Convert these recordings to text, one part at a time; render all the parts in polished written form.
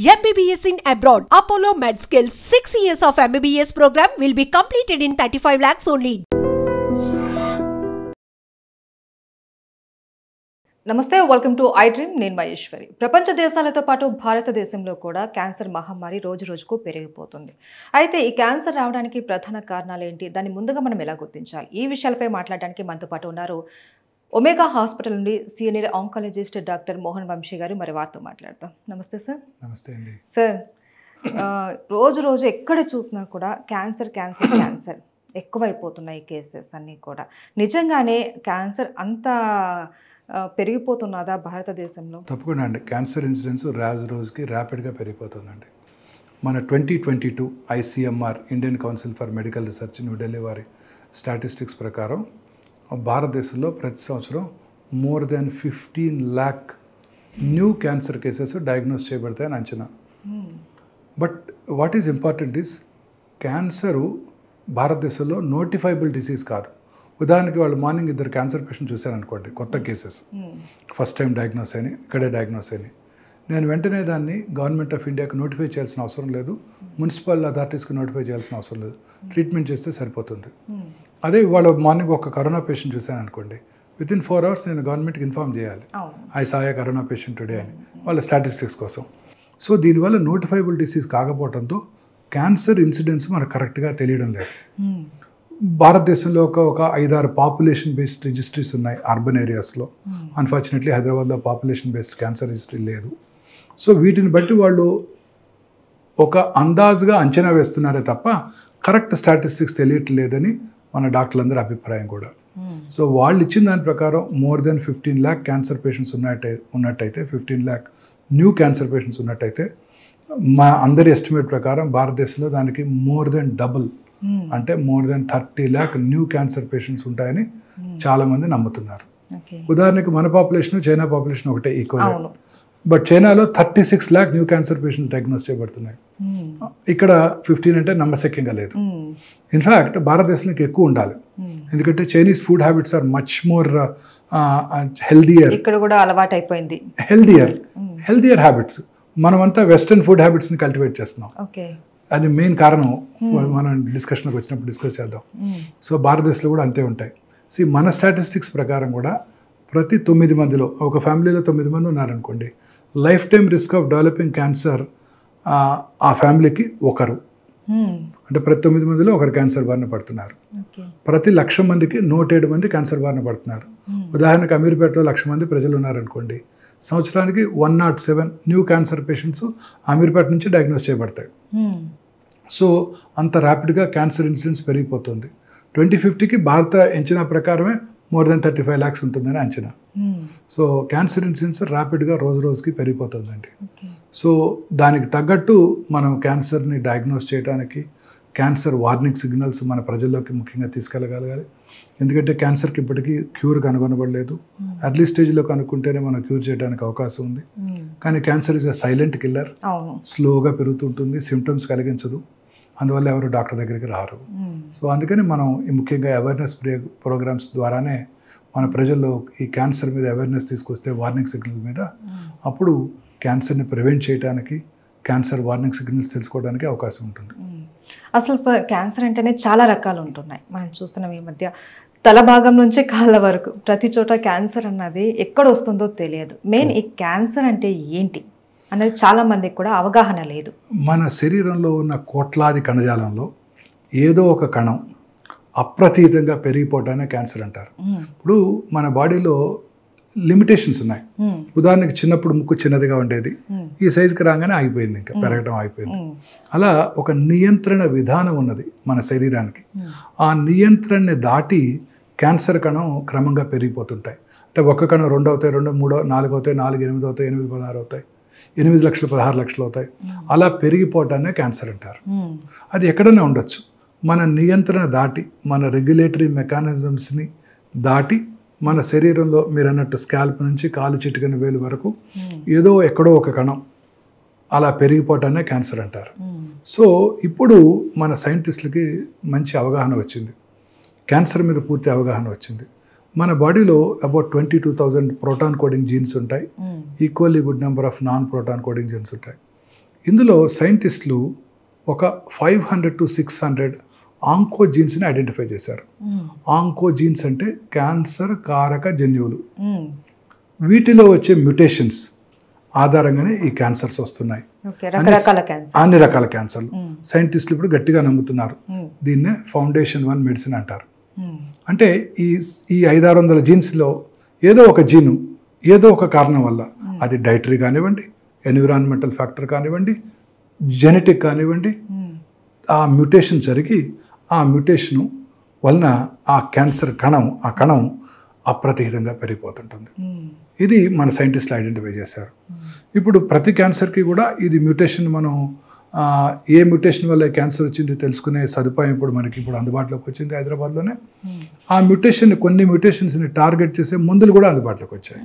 MBBS in abroad. Apollo MedSkill 6 years of MBBS program will be completed in 35 lakhs only. నమస్తే, welcome to I dream. నేను మహేశ్వరి. ప్రపంచ దేశాలతో పాటు భారతదేశంలో కూడా క్యాన్సర్ మహమ్మారి రోజు రోజుకు పెరిగిపోతుంది. అయితే ఈ క్యాన్సర్ రావడానికి ప్రధాన కారణాలు ఏంటి, దాన్ని ముందుగా మనం ఎలా గుర్తించాలి, ఈ విషయాలపై మాట్లాడడానికి మనతో పాటు ఉన్నారు ఒమేగా హాస్పిటల్ నుండి senior oncologist doctor Mohan Vamshi గారు. మరి వారితో మాట్లాడతాం. నమస్తే సార్. నమస్తే అండి. సార్, రోజు రోజు ఎక్కడ చూసినా కూడా క్యాన్సర్ క్యాన్సర్ క్యాన్సర్ ఎక్కువైపోతున్నాయి కేసెస్ అన్నీ కూడా. నిజంగానే క్యాన్సర్ అంత పెరిగిపోతున్నదా భారతదేశంలో? తప్పకుండా అండి. క్యాన్సర్ ఇన్సిడెన్స్ రోజుకి ర్యాపిడ్గా పెరిగిపోతుందండి. మన 2022 ICMR Indian council for medical research New Delhi వారి స్టాటిస్టిక్స్ ప్రకారం భారతదేశంలో ప్రతి సంవత్సరం more than 15 lakh new cancer cases diagnose చేయబడతాయని అంచనా. But what is important is cancer భారతదేశంలో నోటిఫైబుల్ డిసీజ్ కాదు. ఉదాహరణకి వాళ్ళు మార్నింగ్ ఇద్దరు క్యాన్సర్ పేషెంట్ చూశారనుకోండి, కొత్త కేసెస్ ఫస్ట్ టైం డయాగ్నోస్ అయినాయి, ఇక్కడే డయాగ్నోస్ అయినాయి. నేను వెంటనే దాన్ని గవర్నమెంట్ ఆఫ్ ఇండియాకి నోటిఫై చేయాల్సిన అవసరం లేదు, మున్సిపల్ అథారిటీస్కి నోటిఫై చేయాల్సిన అవసరం లేదు, ట్రీట్మెంట్ చేస్తే సరిపోతుంది. అదే వాళ్ళు మార్నింగ్ ఒక కరోనా పేషెంట్ చూశాను అనుకోండి, వితిన్ 4 hours నేను గవర్నమెంట్కి ఇన్ఫార్మ్ చేయాలి, ఐ సాయ కరోనా పేషెంట్ టుడే అని, వాళ్ళ స్టాటిస్టిక్స్ కోసం. సో దీనివల్ల నోటిఫైబుల్ డిసీజ్ కాకపోవడంతో క్యాన్సర్ ఇన్సిడెన్స్ మనకు కరెక్ట్గా తెలియడం లేదు. భారతదేశంలో ఒక 5-6 పాపులేషన్ బేస్డ్ రిజిస్ట్రీస్ ఉన్నాయి అర్బన్ ఏరియాస్లో. అన్ఫార్చునేట్లీ హైదరాబాద్లో పాపులేషన్ బేస్డ్ క్యాన్సర్ రిజిస్ట్రీ లేదు. సో వీటిని బట్టి వాళ్ళు ఒక అందాజుగా అంచనా వేస్తున్నారే తప్ప కరెక్ట్ స్టాటిస్టిక్స్ తెలియట్లేదని మన డాక్టర్లందరి అభిప్రాయం కూడా. సో వాళ్ళు ఇచ్చిన దాని ప్రకారం more than 15 lakh cancer patients ఉన్నట్టయితే 15 lakh న్యూ క్యాన్సర్ పేషెంట్స్ ఉన్నట్టయితే మా అందరి ఎస్టిమేట్ ప్రకారం భారతదేశంలో దానికి మోర్ దెన్ డబుల్, అంటే more than 30 lakh new cancer patients ఉంటాయని చాలా మంది నమ్ముతున్నారు. ఉదాహరణకి మన పాపులేషన్ చైనా పాపులేషన్ ఒకటే ఈక్వల్, బట్ చైనాలో 36 lakh new cancer patients diagnose చేయబడుతున్నాయి. ఇక్కడ 15 అంటే నమ్మశక్యంగా లేదు. ఇన్ఫ్యాక్ట్ భారతదేశానికి ఎక్కువ ఉండాలి, ఎందుకంటే Chinese food habits are much more healthier. ఇక్కడ కూడా అలవాటు అయిపోయింది హెల్దియర్ హ్యాబిట్స్. మనమంతా వెస్టర్న్ ఫుడ్ హ్యాబిట్స్ని కల్టివేట్ చేస్తున్నాం. అది మెయిన్ కారణం. మనం డిస్కషన్కి వచ్చినప్పుడు డిస్కస్ చేద్దాం. సో భారతదేశంలో కూడా అంతే ఉంటాయి. మన స్టాటిస్టిక్స్ ప్రకారం కూడా ప్రతి 9 మందిలో, ఒక ఫ్యామిలీలో 9 మంది ఉన్నారనుకోండి, life time risk of developing cancer ఆ ఫ్యామిలీకి ఒకరు, అంటే ప్రతి 9 మందిలో ఒకరు క్యాన్సర్ బారిన పడుతున్నారు. ప్రతి 1,00,000 మందికి 107 మంది క్యాన్సర్ బారిన పడుతున్నారు. ఉదాహరణకు అమీర్పేటలో 1,00,000 మంది ప్రజలు ఉన్నారనుకోండి, సంవత్సరానికి 107 న్యూ క్యాన్సర్ పేషెంట్స్ అమీర్పేట నుంచి డయాగ్నోస్ చేయబడతాయి. సో అంత ర్యాపిడ్గా క్యాన్సర్ ఇన్సిడెన్స్ పెరిగిపోతుంది. 2050కి భారత అంచనా ప్రకారమే మోర్ దెన్ 35 lakhs ఉంటుందని అంచనా. సో క్యాన్సర్ ఇన్సిడెన్స్ ర్యాపిడ్గా రోజు రోజుకి పెరిగిపోతుందండి. సో దానికి తగ్గట్టు మనం క్యాన్సర్ని డయాగ్నోస్ చేయడానికి క్యాన్సర్ వార్నింగ్ సిగ్నల్స్ మన ప్రజల్లోకి ముఖ్యంగా తీసుకెళ్ళగలగాలి. ఎందుకంటే క్యాన్సర్కి ఇప్పటికీ క్యూర్ కనుగొనబడలేదు. ఎర్లీ స్టేజ్లో కనుక్కుంటేనే మనం క్యూర్ చేయడానికి అవకాశం ఉంది. కానీ cancer is a silent killer. స్లోగా పెరుగుతుంటుంది, సిమ్టమ్స్ కలిగించదు, అందువల్ల ఎవరు డాక్టర్ దగ్గరికి రారు. సో అందుకని మనం ముఖ్యంగా అవేర్నెస్ ప్రోగ్రామ్స్ ద్వారానే మన ప్రజల్లో ఈ క్యాన్సర్ మీద అవేర్నెస్ తీసుకొస్తే, వార్నింగ్ సిగ్నల్ మీద, అప్పుడు క్యాన్సర్ని ప్రివెంట్ చేయడానికి, క్యాన్సర్ వార్నింగ్ సిగ్నల్స్ తెలుసుకోవడానికి అవకాశం ఉంటుంది. అసలు సార్, క్యాన్సర్ అంటేనే చాలా రకాలు ఉంటున్నాయి. మనం చూస్తున్నాం ఈ మధ్య తల భాగం నుంచి కాళ్ళ వరకు ప్రతి చోట క్యాన్సర్ అన్నది ఎక్కడ వస్తుందో తెలియదు. మెయిన్ ఈ క్యాన్సర్ అంటే ఏంటి అనేది చాలా మందికి కూడా అవగాహన లేదు. మన శరీరంలో ఉన్న కోట్లాది కణజాలంలో ఏదో ఒక కణం అప్రతీతంగా పెరిగిపోవటానే క్యాన్సర్ అంటారు. ఇప్పుడు మన బాడీలో లిమిటేషన్స్ ఉన్నాయి. ఉదాహరణకి చిన్నప్పుడు ముక్కు చిన్నదిగా ఉండేది, ఈ సైజుకి రాగానే ఆగిపోయింది, ఇంకా పెరగడం ఆగిపోయింది. అలా ఒక నియంత్రణ విధానం ఉన్నది మన శరీరానికి. ఆ నియంత్రణని దాటి క్యాన్సర్ కణం క్రమంగా పెరిగిపోతుంటాయి. అంటే ఒక్క కణం 2 అవుతాయి, 2, 3, 4 అవుతాయి, 4, 8 అవుతాయి, 8, 16 అవుతాయి, 8 లక్షలు 16 లక్షలు అవుతాయి. అలా పెరిగిపోవటాన్ని క్యాన్సర్ అంటారు. అది ఎక్కడైనా ఉండొచ్చు. మన నియంత్రణ దాటి, మన రెగ్యులేటరీ మెకానిజమ్స్ని దాటి మన శరీరంలో మీరు అన్నట్టు స్కాల్ప్ నుంచి కాలు చిటికన వేలు వరకు ఏదో ఎక్కడో ఒక కణం అలా పెరిగిపోవటాన్ని క్యాన్సర్ అంటారు. సో ఇప్పుడు మన సైంటిస్టులకి మంచి అవగాహన వచ్చింది, క్యాన్సర్ మీద పూర్తి అవగాహన వచ్చింది. మన బాడీలో అబౌట్ 22,000 ప్రోటాన్ కోడింగ్ జీన్స్ ఉంటాయి, equally good number of non proton coding jeans ఉంటాయి. ఇందులో సైంటిస్టులు ఒక 500 to 600 ఆంకోజీన్స్ని ఐడెంటిఫై చేశారు. ఆంకోజీన్స్ అంటే క్యాన్సర్ కారక జన్యువులు. వీటిలో వచ్చే మ్యూటేషన్స్ ఆధారంగానే ఈ క్యాన్సర్స్ వస్తున్నాయి. అన్ని రకాల క్యాన్సర్లు. సైంటిస్టులు ఇప్పుడు గట్టిగా నమ్ముతున్నారు. దీన్నే ఫౌండేషన్ 1 మెడిసిన్ అంటారు. అంటే ఈ 500-600 జీన్స్లో ఏదో ఒక జీను ఏదో ఒక కారణం వల్ల, అది డైటరీ కానివ్వండి, ఎన్విరాన్మెంటల్ ఫ్యాక్టర్ కానివ్వండి, జెనెటిక్ కానివ్వండి, ఆ మ్యూటేషన్ జరిగి ఆ మ్యూటేషను వలన ఆ క్యాన్సర్ కణం అప్రతిహితంగా పెరిగిపోతుంటుంది. ఇది మన సైంటిస్టులు ఐడెంటిఫై చేశారు. ఇప్పుడు ప్రతి క్యాన్సర్కి కూడా ఇది మ్యూటేషన్, మనం ఏ మ్యూటేషన్ వల్ల క్యాన్సర్ వచ్చింది తెలుసుకునే సదుపాయం ఇప్పుడు మనకి అందుబాటులోకి వచ్చింది హైదరాబాద్లోనే. ఆ కొన్ని మ్యూటేషన్స్ని టార్గెట్ చేసే మందులు కూడా అందుబాటులోకి వచ్చాయి.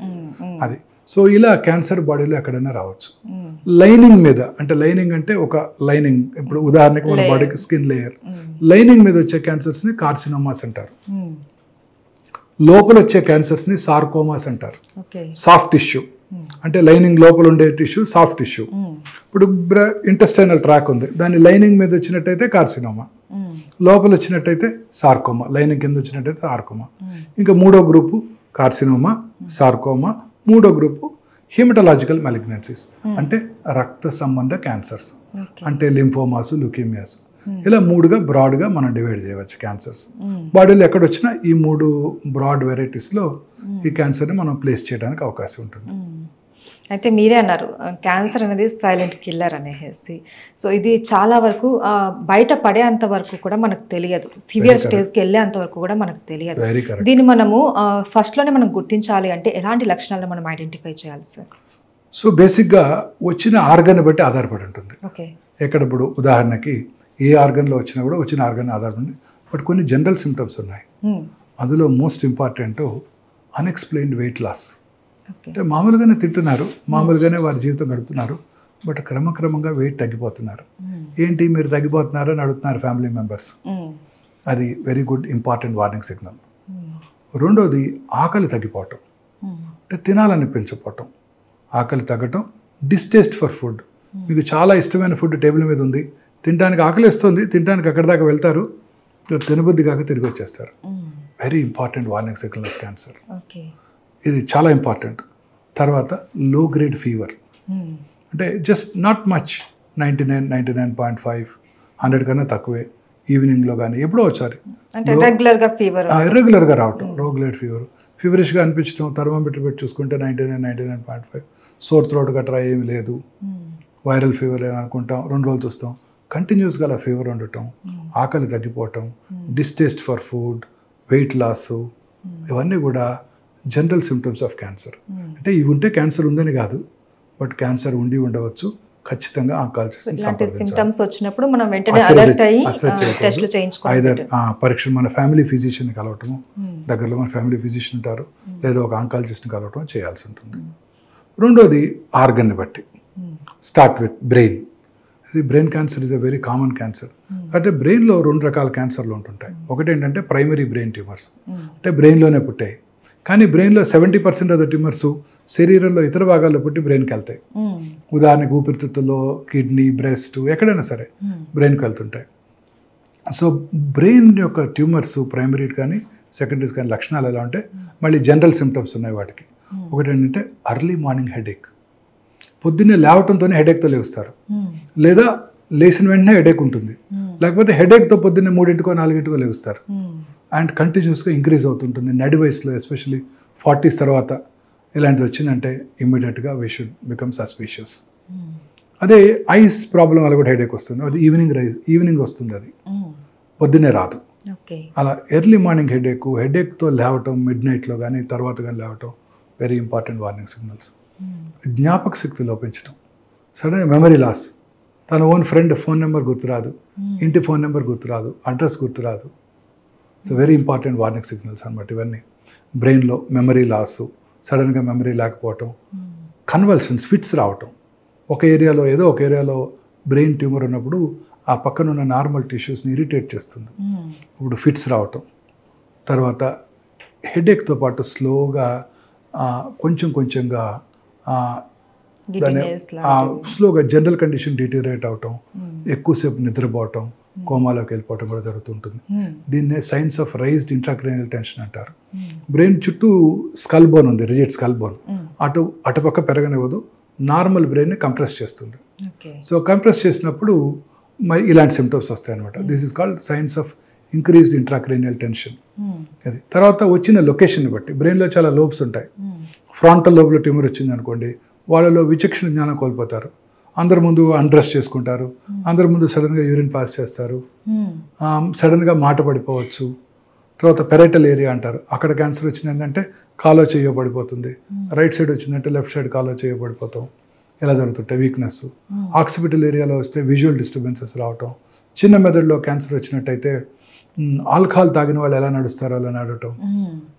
అది సో ఇలా క్యాన్సర్ బాడీలో ఎక్కడైనా రావచ్చు. లైనింగ్ మీద, అంటే లైనింగ్ అంటే ఒక లైనింగ్, ఇప్పుడు ఉదాహరణకి మన బాడీకి స్కిన్ లేయర్, లైనింగ్ మీద వచ్చే క్యాన్సర్స్ని కార్సినోమాస్ అంటారు. లోపల వచ్చే క్యాన్సర్స్ని సార్కోమాస్ అంటారు. సాఫ్ట్ టిష్యూ అంటే లైనింగ్ లోపల ఉండే టిష్యూ సాఫ్ట్ టిష్యూ. ఇప్పుడు ఇంటెస్టైనల్ ట్రాక్ ఉంది, దాని లైనింగ్ మీద వచ్చినట్టయితే కార్సినోమా, లోపల వచ్చినట్టయితే సార్కోమా, లైనింగ్ కింద వచ్చినట్టయితే సార్కోమా. ఇంకా మూడో గ్రూపు కార్సినోమా, సార్కోమా. మూడో గ్రూపు హిమటలాజికల్ మెలిగ్నెన్సీస్ అంటే రక్త సంబంధ క్యాన్సర్స్, అంటే లింఫోమాస్, లుకీమియాస్. ఇలా 3గా బ్రాడ్గా మనం డివైడ్ చేయవచ్చు క్యాన్సర్స్. బాడీలో ఎక్కడొచ్చినా ఈ 3 బ్రాడ్ వెరైటీస్లో ఈ క్యాన్సర్ని మనం ప్లేస్ చేయడానికి అవకాశం ఉంటుంది. అయితే మీరే అన్నారు క్యాన్సర్ అనేది సైలెంట్ కిల్లర్ అనేసి. సో ఇది చాలా వరకు బయట పడేంత వరకు కూడా మనకు తెలియదు, సివియర్ స్టేజ్కి వెళ్ళేంత వరకు కూడా మనకు తెలియదు. దీన్ని మనము ఫస్ట్లోనే మనం గుర్తించాలి అంటే ఎలాంటి లక్షణాలను మనం ఐడెంటిఫై చేయాలి సార్? సో బేసిక్గా వచ్చిన ఆర్గన్ బట్టి ఆధారపడి ఉంటుంది. ఓకే. ఎక్కడ ఇప్పుడు ఉదాహరణకి ఏ ఆర్గన్లో వచ్చినా కూడా వచ్చిన ఆర్గన్ ఆధారపడి, బట్ కొన్ని జనరల్ సిమ్టమ్స్ ఉన్నాయి. అందులో most important unexplained weight loss. అంటే మామూలుగానే తింటున్నారు, మామూలుగానే వారి జీవితం గడుపుతున్నారు, బట్ క్రమక్రమంగా వెయిట్ తగ్గిపోతున్నారు. ఏంటి మీరు తగ్గిపోతున్నారు అని అడుగుతున్నారు ఫ్యామిలీ మెంబర్స్. అది very good important warning signal. రెండోది ఆకలి తగ్గిపోవటం, అంటే తినాలనిపించకపోవటం, ఆకలి తగ్గటం. డిస్టేస్ట్ ఫర్ ఫుడ్, మీకు చాలా ఇష్టమైన ఫుడ్ టేబుల్ మీద ఉంది, తినడానికి ఆకలి వస్తుంది, తినడానికి అక్కడి దాకా వెళ్తారు, తినబుద్ధి కాక తిరిగి వచ్చేస్తారు. Very important warning signal of cancer. ఇది చాలా ఇంపార్టెంట్. తర్వాత లో గ్రేడ్ ఫీవర్, అంటే జస్ట్ నాట్ మచ్, 99, 99.5, 100 కన్నా తక్కువే, ఈవినింగ్లో కానీ ఎప్పుడో ఒకసారి ఇర్రెగ్యులర్గా రావటం. లో గ్రేడ్ ఫీవరిష్గా అనిపించడం, థర్మోమీటర్ పెట్టి చూసుకుంటే 99, 99.5. సోర్ థ్రోట్ గట్రా ఏమి లేదు, వైరల్ ఫీవర్ అనుకుంటాం, 2 రోజులు చూస్తాం, కంటిన్యూస్గా అలా ఫీవర్ ఉండటం, ఆకలి తగ్గిపోవటం, distaste for food, weight loss, ఇవన్నీ కూడా జనరల్ సిమ్టమ్స్ ఆఫ్ క్యాన్సర్. అంటే ఇవి ఉంటే క్యాన్సర్ ఉందని కాదు, బట్ క్యాన్సర్ ఉండి ఉండవచ్చు. ఖచ్చితంగా సింటమ్స్ వచ్చినప్పుడు మనం వెంటనే అలర్ట్ అయ్యి టెస్టులు చేయించుకోవాలి. ఐదర్ పరీక్ష మన ఫ్యామిలీ ఫిజిషియన్ని కలవటము, దగ్గరలో మన ఫ్యామిలీ ఫిజిషియన్ ఉంటారు, లేదా ఒక ఆంకాలజిస్ట్ని కలవటం చేయాల్సి ఉంటుంది. రెండోది ఆర్గన్ని బట్టి. Start with brain. Brain cancer is a very common cancer. అయితే బ్రెయిన్లో 2 రకాల క్యాన్సర్లు ఉంటుంటాయి. ఒకటి ఏంటంటే ప్రైమరీ బ్రెయిన్ ట్యూమర్స్, అంటే బ్రెయిన్లోనే పుట్టాయి, కానీ బ్రెయిన్లో 70% ఆఫ్ ద ట్యూమర్స్ శరీరంలో ఇతర భాగాల్లో పుట్టి బ్రెయిన్కి వెళ్తాయి. ఉదాహరణకు ఊపిరితిత్తుల్లో, కిడ్నీ, బ్రెస్ట్, ఎక్కడైనా సరే బ్రెయిన్కి వెళ్తుంటాయి. సో బ్రెయిన్ యొక్క ట్యూమర్స్ ప్రైమరీ కానీ సెకండరీస్ కానీ లక్షణాలు ఎలా ఉంటే మళ్ళీ జనరల్ సిమ్టమ్స్ ఉన్నాయి వాటికి. ఒకటి ఏంటంటే అర్లీ మార్నింగ్ హెడేక్, పొద్దున్నే లేవటంతోనే హెడేక్తో లేస్తారు, లేదా లేచిన వెంటనే హెడేక్ ఉంటుంది, లేకపోతే హెడేక్తో పొద్దున్నే 3 4 లేస్తారు, అండ్ కంటిన్యూస్గా ఇంక్రీజ్ అవుతుంటుంది. నడి వయసులో ఎస్పెషల్లీ 40s తర్వాత ఇలాంటిది వచ్చిందంటే ఇమ్మీడియట్గా వీ షుడ్ బికమ్ సస్పీషియస్. అదే ఐస్ ప్రాబ్లం వల్ల కూడా హెడేక్ వస్తుంది, అది ఈవినింగ్ వస్తుంది, అది పొద్దున్నే రాదు. అలా ఎర్లీ మార్నింగ్ హెడేక్తో లేవటం, మిడ్ నైట్లో కానీ తర్వాత కానీ లేవటం వెరీ ఇంపార్టెంట్ వార్నింగ్ సిగ్నల్స్. జ్ఞాపక శక్తి లోపించడం, సడన్ మెమరీ లాస్, తన ఓన్ ఫ్రెండ్ ఫోన్ నెంబర్ గుర్తురాదు, ఇంటి ఫోన్ నెంబర్ గుర్తురాదు, అడ్రస్ గుర్తురాదు. So very important warning signals అన్నమాట ఇవన్నీ. బ్రెయిన్లో మెమరీ లాస్, సడన్గా మెమరీ లేకపోవటం, కన్వల్షన్స్, ఫిట్స్ రావటం. ఒక ఏరియాలో బ్రెయిన్ ట్యూమర్ ఉన్నప్పుడు ఆ పక్కన ఉన్న నార్మల్ టిష్యూస్ని ఇరిటేట్ చేస్తుంది, ఇప్పుడు ఫిట్స్ రావటం. తర్వాత హెడేక్తో పాటు స్లోగా కొంచెంగా దాని స్లోగా జనరల్ కండిషన్ డిటీరియేట్ అవటం, ఎక్కువసేపు నిద్రపోవటం, కోమాలోకి వెళ్ళిపోవటం కూడా జరుగుతుంటుంది. దీన్నే science of raised intracranial tension అంటారు. బ్రెయిన్ చుట్టూ స్కల్ బోన్ ఉంది, రిజిడ్ స్కల్ బోన్, అటుపక్క పెరగనివ్వదు, నార్మల్ బ్రెయిన్ని కంప్రెస్ చేస్తుంది. సో కంప్రెస్ చేసినప్పుడు మరి ఇలాంటి సిమ్టమ్స్ వస్తాయి అనమాట. This is called science of increased intracranial tension. అది తర్వాత వచ్చిన లొకేషన్ని బట్టి బ్రెయిన్లో చాలా లోబ్స్ ఉంటాయి. ఫ్రాంటల్ లోబ్లో ట్యూమర్ వచ్చింది అనుకోండి, వాళ్ళలో విచక్షణ జ్ఞానం కోల్పోతారు, అందరి ముందు అన్డ్రెస్ చేసుకుంటారు, అందరి ముందు సడన్గా యూరిన్ పాస్ చేస్తారు, సడన్గా మాట పడిపోవచ్చు. తర్వాత పెరైటల్ ఏరియా అంటారు, అక్కడ క్యాన్సర్ వచ్చిందంటే కాలో చెయ్యో పడిపోతుంది, రైట్ సైడ్ వచ్చిందంటే లెఫ్ట్ సైడ్ కాలో చెయ్యో పడిపోతాం, ఇలా జరుగుతుంటాయి. వీక్నెస్. ఆక్సిపిటల్ ఏరియాలో వస్తే విజువల్ డిస్టర్బెన్సెస్ రావటం. చిన్న మెదడులో క్యాన్సర్ వచ్చినట్టయితే ఆల్కహాల్ తాగిన వాళ్ళు ఎలా నడుస్తారో అలా నడవటం.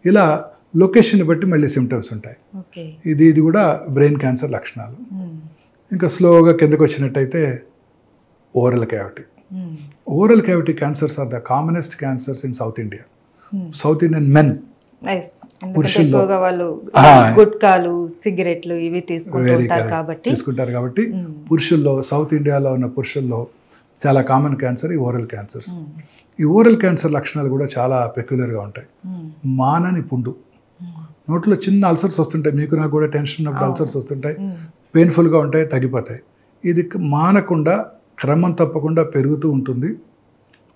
ఇలా లొకేషన్ బట్టి మళ్ళీ సిమ్టమ్స్ ఉంటాయి. ఇది కూడా బ్రెయిన్ క్యాన్సర్ లక్షణాలు. ఇంకా స్లోగా కిందకు వచ్చినట్టయితే oral cavity. Oral cavity cancers are the commonest cancers in South India. South Indian men పురుషుల్లో గుట్కాలు, సిగరెట్లు ఇవి తీసుకుంటారు కాబట్టి పురుషుల్లో, సౌత్ ఇండియాలో ఉన్న పురుషుల్లో చాలా కామన్ క్యాన్సర్ ఈ ఓరల్ క్యాన్సర్స్. ఈ ఓరల్ క్యాన్సర్ లక్షణాలు కూడా చాలా పెక్యులర్గా ఉంటాయి. మానని పుండు, నోట్లో చిన్న అల్సర్స్ వస్తుంటాయి, మీకు నాకు కూడా టెన్షన్ ఉన్నప్పుడు అల్సర్స్ వస్తుంటాయి, పెయిన్ఫుల్గా ఉంటాయి, తగ్గిపోతాయి. ఇది మానకుండా క్రమం తప్పకుండా పెరుగుతూ ఉంటుంది,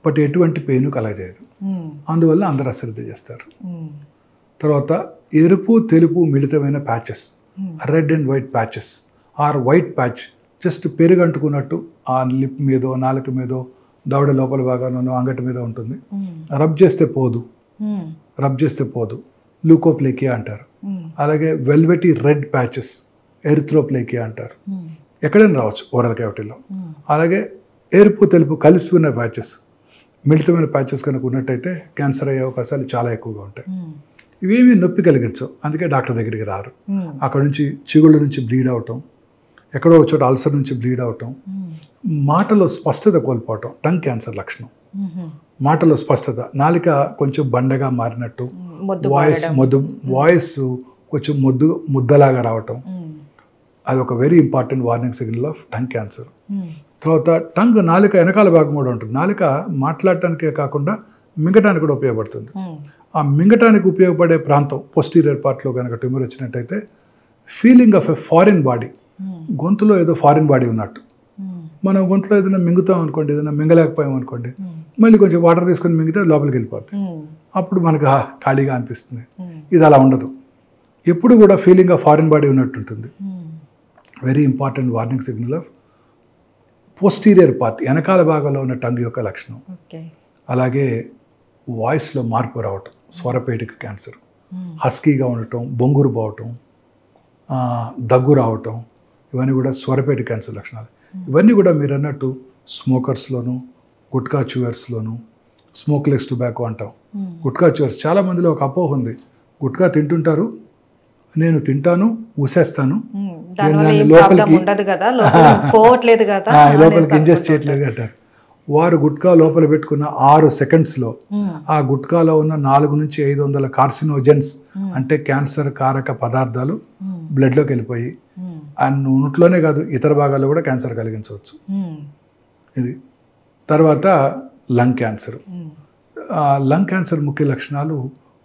బట్ ఎటువంటి పెయిన్ కలగజేయదు. అందువల్ల అందరూ అశ్రద్ధ చేస్తారు. తర్వాత ఎరుపు తెలుపు మిళితమైన patches, red and white patches or white patch, just పెరుగు అంటుకున్నట్టు ఆ లిప్ మీదో, నాలుక మీదో, దవడ లోపల భాగానో, అంగటి మీద ఉంటుంది. రబ్ చేస్తే పోదు, లూకోప్లేకియా అంటారు. అలాగే వెల్వెటీ రెడ్ ప్యాచెస్, ఎరిథ్రోప్లేకియా అంటారు. ఎక్కడైనా రావచ్చు ఓరల్ క్యావిటీలో. అలాగే ఎరుపు తెలుపు కలిసిపోయిన ప్యాచెస్, మిళితమైన ప్యాచెస్ కనుక ఉన్నట్టయితే క్యాన్సర్ అయ్యే అవకాశాలు చాలా ఎక్కువగా ఉంటాయి. ఇవేమీ నొప్పి కలిగించవు, అందుకే డాక్టర్ దగ్గరికి రారు. అక్కడ నుంచి చిగుళ్ళ నుంచి బ్లీడ్ అవటం, ఎక్కడో ఒక చోట అల్సర్ నుంచి బ్లీడ్ అవటం, మాటలో స్పష్టత కోల్పోవటం టంగ్ క్యాన్సర్ లక్షణం. మాటలో స్పష్టత, నాలిక కొంచెం బండగా మారినట్టు, వాయిస్ కొంచెం ముద్దలాగా రావటం, అది ఒక very important warning signal of tongue cancer. తర్వాత టంగ్, నాలిక వెనకాల భాగం కూడా ఉంటుంది. నాలిక మాట్లాడటానికే కాకుండా మింగటానికి కూడా ఉపయోగపడుతుంది. ఆ మింగటానికి ఉపయోగపడే ప్రాంతం పోస్టీరియర్ పార్ట్లో కనుక ట్యూమర్ వచ్చినట్టయితే feeling of a foreign body, గొంతులో ఏదో ఫారిన్ బాడీ ఉన్నట్టు. మనం గొంతులో ఏదైనా మింగుతాం అనుకోండి, ఏదైనా మింగలేకపోయాం అనుకోండి, మళ్ళీ కొంచెం వాటర్ తీసుకొని మింగితే లోపలికి వెళ్ళిపోతాయి, అప్పుడు మనకు ఖాళీగా అనిపిస్తుంది. ఇది అలా ఉండదు, ఎప్పుడు కూడా ఫీలింగ్ ఆఫ్ ఫారిన్ బాడీ ఉన్నట్టు ఉంటుంది. Very important warning signal of posterior part, వెనకాల భాగంలో ఉన్న టంగ్ యొక్క లక్షణం. అలాగే వాయిస్లో మార్పు రావటం, స్వరపేటిక క్యాన్సర్, హస్కీగా ఉండటం, బొంగురు పోవటం, దగ్గు రావటం, ఇవన్నీ కూడా స్వరపేటిక క్యాన్సర్ లక్షణాలు. ఇవన్నీ కూడా మీరు అన్నట్టు స్మోకర్స్లోను, గుట్కా చ్యూయర్స్లోను, స్మోక్లెస్ టొబాకో అంటాం. గుట్కా చ్యూయర్స్ చాలా మందిలో ఒక అపోహ ఉంది, గుట్కా తింటుంటారు, నేను తింటాను ఊసేస్తాను, లోపలికి ఇంజెస్ట్ చేయట్లేదు అంటారు. వారు గుట్కా లోపల పెట్టుకున్న 6 సెకండ్స్లో ఆ గుట్కాలో ఉన్న 400 నుంచి 500 కార్సినోజెన్స్ అంటే క్యాన్సర్ కారక పదార్థాలు బ్లడ్లోకి వెళ్ళిపోయి ఆ నోట్లోనే కాదు ఇతర భాగాల్లో కూడా క్యాన్సర్ కలిగించవచ్చు. ఇది తర్వాత లంగ్ క్యాన్సర్. లంగ్ క్యాన్సర్ ముఖ్య లక్షణాలు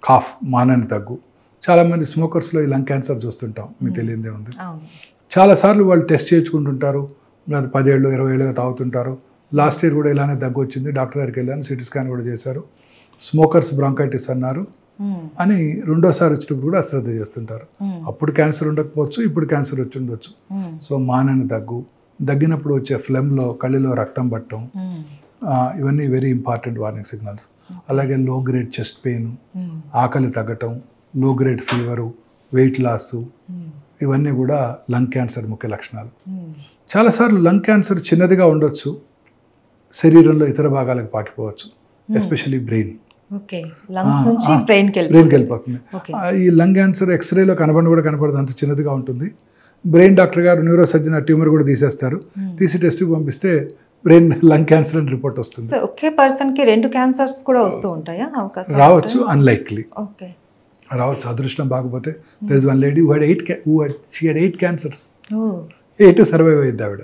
కాఫ్, మానని దగ్గు. చాలామంది స్మోకర్స్లో ఈ లంగ్ క్యాన్సర్ చూస్తుంటాం, మీకు తెలియదే ఉంది. చాలాసార్లు వాళ్ళు టెస్ట్ చేయించుకుంటుంటారు, 10 ఏళ్ళు 20 ఏళ్ళుగా తాగుతుంటారు. లాస్ట్ ఇయర్ కూడా ఇలానే దగ్గు వచ్చింది, డాక్టర్ దగ్గరికి వెళ్ళాను, సిటీ స్కాన్ కూడా చేశారు, స్మోకర్స్ బ్రాంకైటిస్ అన్నారు అని రెండోసారి వచ్చినప్పుడు కూడా అశ్రద్ధ చేస్తుంటారు. అప్పుడు క్యాన్సర్ ఉండకపోవచ్చు, ఇప్పుడు క్యాన్సర్ వచ్చి ఉండొచ్చు. సో మానని దగ్గు, దగ్గినప్పుడు వచ్చే ఫ్లెమ్లో కళ్ళలో రక్తం పట్టడం, ఇవన్నీ వెరీ ఇంపార్టెంట్ వార్నింగ్ సిగ్నల్స్. అలాగే లో గ్రేడ్ చెస్ట్ పెయిన్, ఆకలి తగ్గటం, లో గ్రేడ్ ఫీవరు, వెయిట్ లాసు, ఇవన్నీ కూడా లంగ్ క్యాన్సర్ ముఖ్య లక్షణాలు. చాలాసార్లు లంగ్ క్యాన్సర్ చిన్నదిగా ఉండొచ్చు, శరీరంలో ఇతర భాగాలకు పాకిపోవచ్చు, ఎస్పెషల్లీ బ్రెయిన్. బ్రెయిన్కి వెళ్ళిపోతుంది. ఈ లంగ్ క్యాన్సర్ ఎక్స్రేలో కనపడదు, అంత చిన్నదిగా ఉంటుంది. బ్రెయిన్ డాక్టర్ గారు, న్యూరో సర్జన్ ఆ ట్యూమర్ కూడా తీసేస్తారు, తీసి టెస్ట్కి పంపిస్తే బ్రెయిన్ లంగ్ క్యాన్సర్ అని రిపోర్ట్ వస్తుంది. ఒకే పర్సన్కి 2 క్యాన్సర్స్ కూడా వస్తూ ఉంటాయా? రావచ్చు, అన్లైక్లీ రావచ్చు. అదృష్టం బాగపోతే there is one lady who had 8 cancers. ఎటు సర్వైవ్ అయ్యిద్ది ఆవిడ